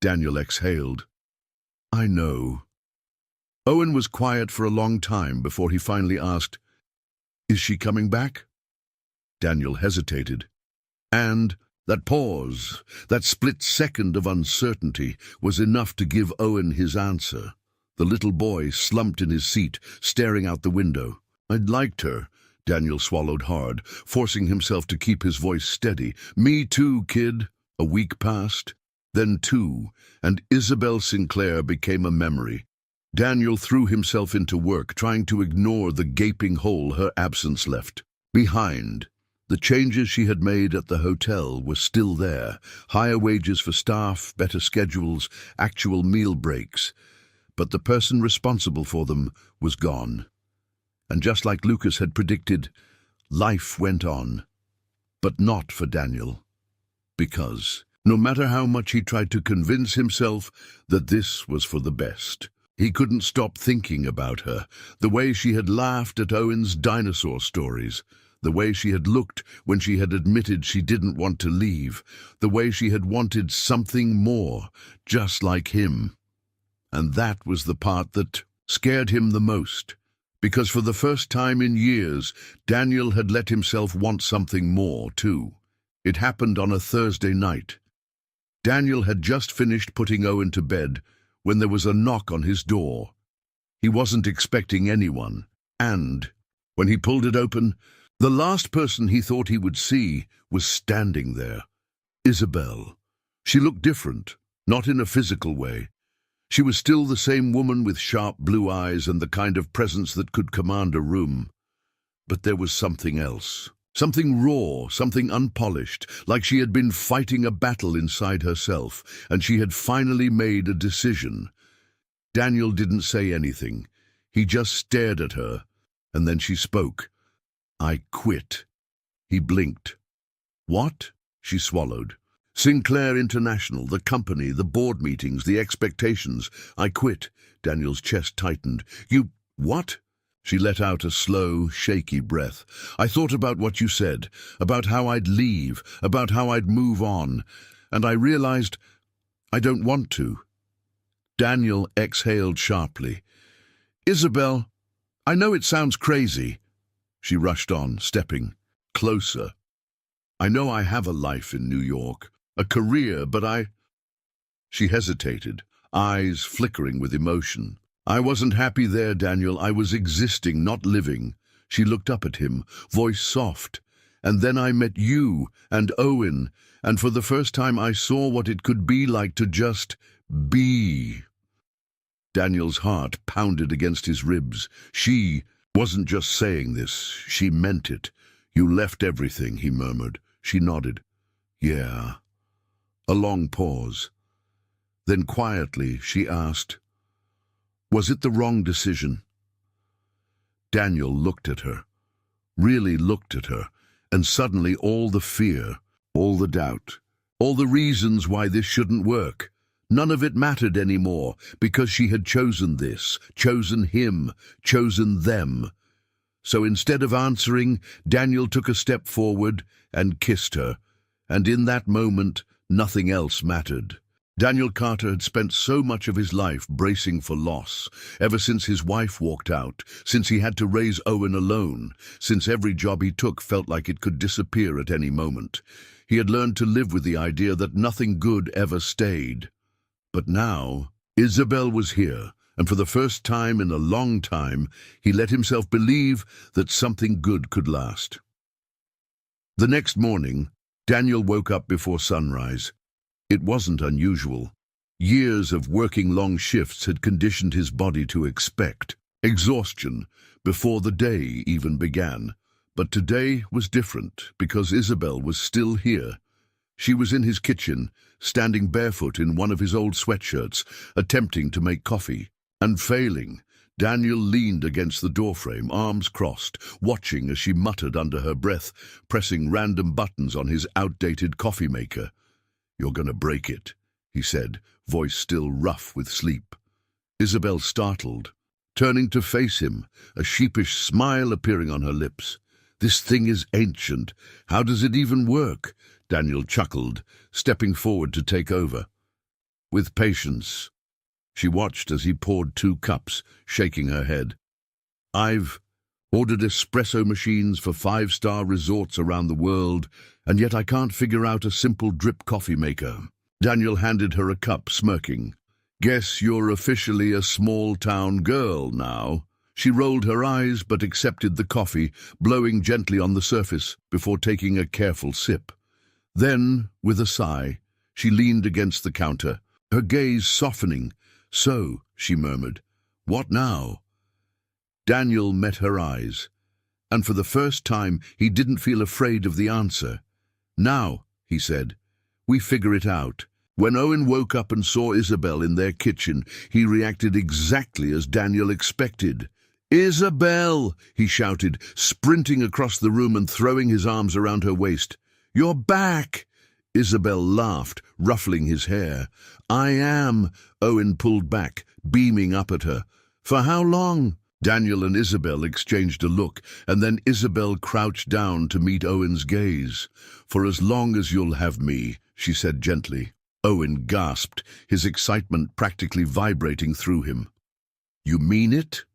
Daniel exhaled. "I know." Owen was quiet for a long time before he finally asked, "Is she coming back?" Daniel hesitated. And that pause, that split second of uncertainty, was enough to give Owen his answer. The little boy slumped in his seat, staring out the window. "I'd liked her," Daniel swallowed hard, forcing himself to keep his voice steady. "Me too, kid." A week passed, then two, and Isabel Sinclair became a memory. Daniel threw himself into work, trying to ignore the gaping hole her absence left behind. The changes she had made at the hotel were still there. Higher wages for staff, better schedules, actual meal breaks. But the person responsible for them was gone. And just like Lucas had predicted, life went on. But not for Daniel. Because, no matter how much he tried to convince himself that this was for the best, he couldn't stop thinking about her, the way she had laughed at Owen's dinosaur stories, the way she had looked when she had admitted she didn't want to leave, the way she had wanted something more, just like him. And that was the part that scared him the most, because for the first time in years, Daniel had let himself want something more, too. It happened on a Thursday night. Daniel had just finished putting Owen to bed when there was a knock on his door. He wasn't expecting anyone, and, when he pulled it open, the last person he thought he would see was standing there. Isabel. She looked different, not in a physical way. She was still the same woman with sharp blue eyes and the kind of presence that could command a room. But there was something else. Something raw, something unpolished, like she had been fighting a battle inside herself, and she had finally made a decision. Daniel didn't say anything. He just stared at her, and then she spoke. "I quit." He blinked. "What?" She swallowed. "Sinclair International, the company, the board meetings, the expectations. I quit." Daniel's chest tightened. "You... what?" She let out a slow, shaky breath. "I thought about what you said, about how I'd leave, about how I'd move on, and I realized I don't want to." Daniel exhaled sharply. "Isabel, I know it sounds crazy." She rushed on, stepping closer. "I know I have a life in New York, a career, but I..." She hesitated, eyes flickering with emotion. "I wasn't happy there, Daniel. I was existing, not living." She looked up at him, voice soft. "And then I met you and Owen, and for the first time I saw what it could be like to just be." Daniel's heart pounded against his ribs. She wasn't just saying this, she meant it. "You left everything," he murmured. She nodded. "Yeah." A long pause. Then quietly she asked, "Was it the wrong decision?" Daniel looked at her, really looked at her, and suddenly all the fear, all the doubt, all the reasons why this shouldn't work, none of it mattered anymore, because she had chosen this, chosen him, chosen them. So instead of answering, Daniel took a step forward and kissed her, and in that moment, nothing else mattered. Daniel Carter had spent so much of his life bracing for loss, ever since his wife walked out, since he had to raise Owen alone, since every job he took felt like it could disappear at any moment. He had learned to live with the idea that nothing good ever stayed. But now, Isabel was here, and for the first time in a long time, he let himself believe that something good could last. The next morning, Daniel woke up before sunrise. It wasn't unusual. Years of working long shifts had conditioned his body to expect exhaustion before the day even began. But today was different because Isabel was still here. She was in his kitchen, standing barefoot in one of his old sweatshirts, attempting to make coffee. And failing, Daniel leaned against the doorframe, arms crossed, watching as she muttered under her breath, pressing random buttons on his outdated coffee maker. "You're gonna break it," he said, voice still rough with sleep. Isabel startled, turning to face him, a sheepish smile appearing on her lips. "This thing is ancient. How does it even work?" Daniel chuckled, stepping forward to take over. "With patience." She watched as he poured 2 cups, shaking her head. "I've ordered espresso machines for 5-star resorts around the world, and yet I can't figure out a simple drip coffee maker." Daniel handed her a cup, smirking. "Guess you're officially a small-town girl now." She rolled her eyes but accepted the coffee, blowing gently on the surface before taking a careful sip. Then, with a sigh, she leaned against the counter, her gaze softening. "So," she murmured, "what now?" Daniel met her eyes, and for the first time he didn't feel afraid of the answer. "Now," he said, "we figure it out." When Owen woke up and saw Isabel in their kitchen, he reacted exactly as Daniel expected. "Isabel!" he shouted, sprinting across the room and throwing his arms around her waist. "You're back!" Isabel laughed, ruffling his hair. "I am." Owen pulled back, beaming up at her. "For how long?" Daniel and Isabel exchanged a look, and then Isabel crouched down to meet Owen's gaze. "For as long as you'll have me," she said gently. Owen gasped, his excitement practically vibrating through him. "You mean it?"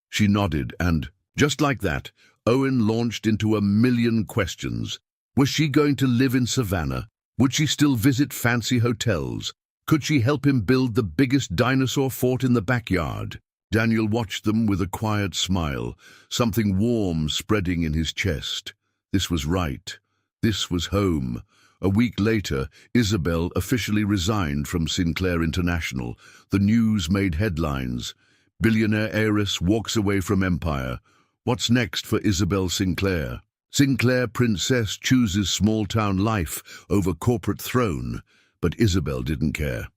She nodded, and, just like that, Owen launched into a million questions. Was she going to live in Savannah? Would she still visit fancy hotels? Could she help him build the biggest dinosaur fort in the backyard? Daniel watched them with a quiet smile, something warm spreading in his chest. This was right. This was home. A week later, Isabel officially resigned from Sinclair International. The news made headlines. Billionaire heiress walks away from empire. What's next for Isabel Sinclair? Sinclair princess chooses small-town life over corporate throne, but Isabel didn't care.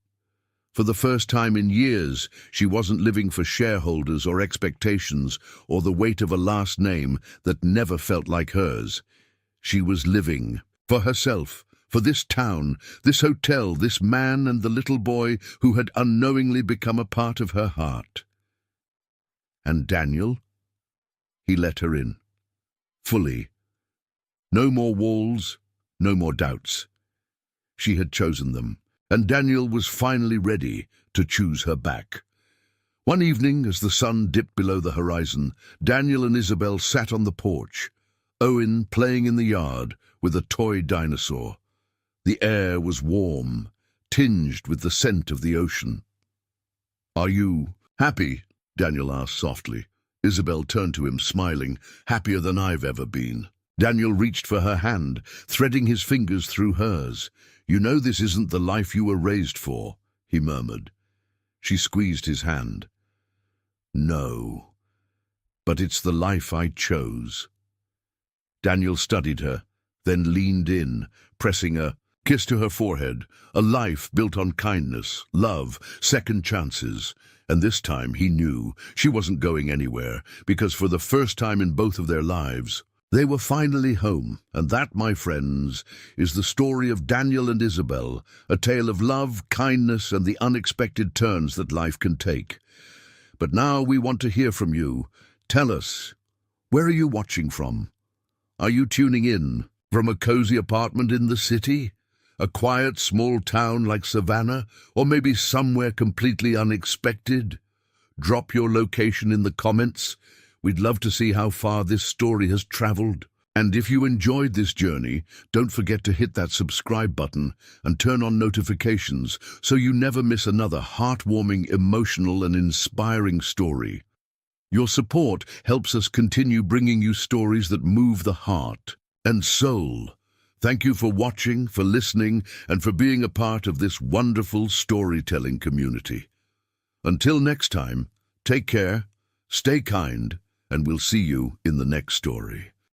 For the first time in years, she wasn't living for shareholders or expectations or the weight of a last name that never felt like hers. She was living for herself, for this town, this hotel, this man and the little boy who had unknowingly become a part of her heart. And Daniel? He let her in. Fully. No more walls, no more doubts. She had chosen them, and Daniel was finally ready to choose her back. One evening, as the sun dipped below the horizon, Daniel and Isabel sat on the porch, Owen playing in the yard with a toy dinosaur. The air was warm, tinged with the scent of the ocean. "Are you happy?" Daniel asked softly. Isabel turned to him, smiling, "Happier than I've ever been." Daniel reached for her hand, threading his fingers through hers. "You know this isn't the life you were raised for," he murmured. She squeezed his hand. "No, but it's the life I chose." Daniel studied her, then leaned in, pressing a kiss to her forehead, a life built on kindness, love, second chances. And this time he knew she wasn't going anywhere, because for the first time in both of their lives, they were finally home. And that, my friends, is the story of Daniel and Isabel, a tale of love, kindness, and the unexpected turns that life can take. But now we want to hear from you. Tell us, where are you watching from? Are you tuning in from a cozy apartment in the city? A quiet small town like Savannah, or maybe somewhere completely unexpected? Drop your location in the comments. We'd love to see how far this story has traveled. And if you enjoyed this journey, don't forget to hit that subscribe button and turn on notifications so you never miss another heartwarming, emotional, and inspiring story. Your support helps us continue bringing you stories that move the heart and soul. Thank you for watching, for listening, and for being a part of this wonderful storytelling community. Until next time, take care, stay kind, and we'll see you in the next story.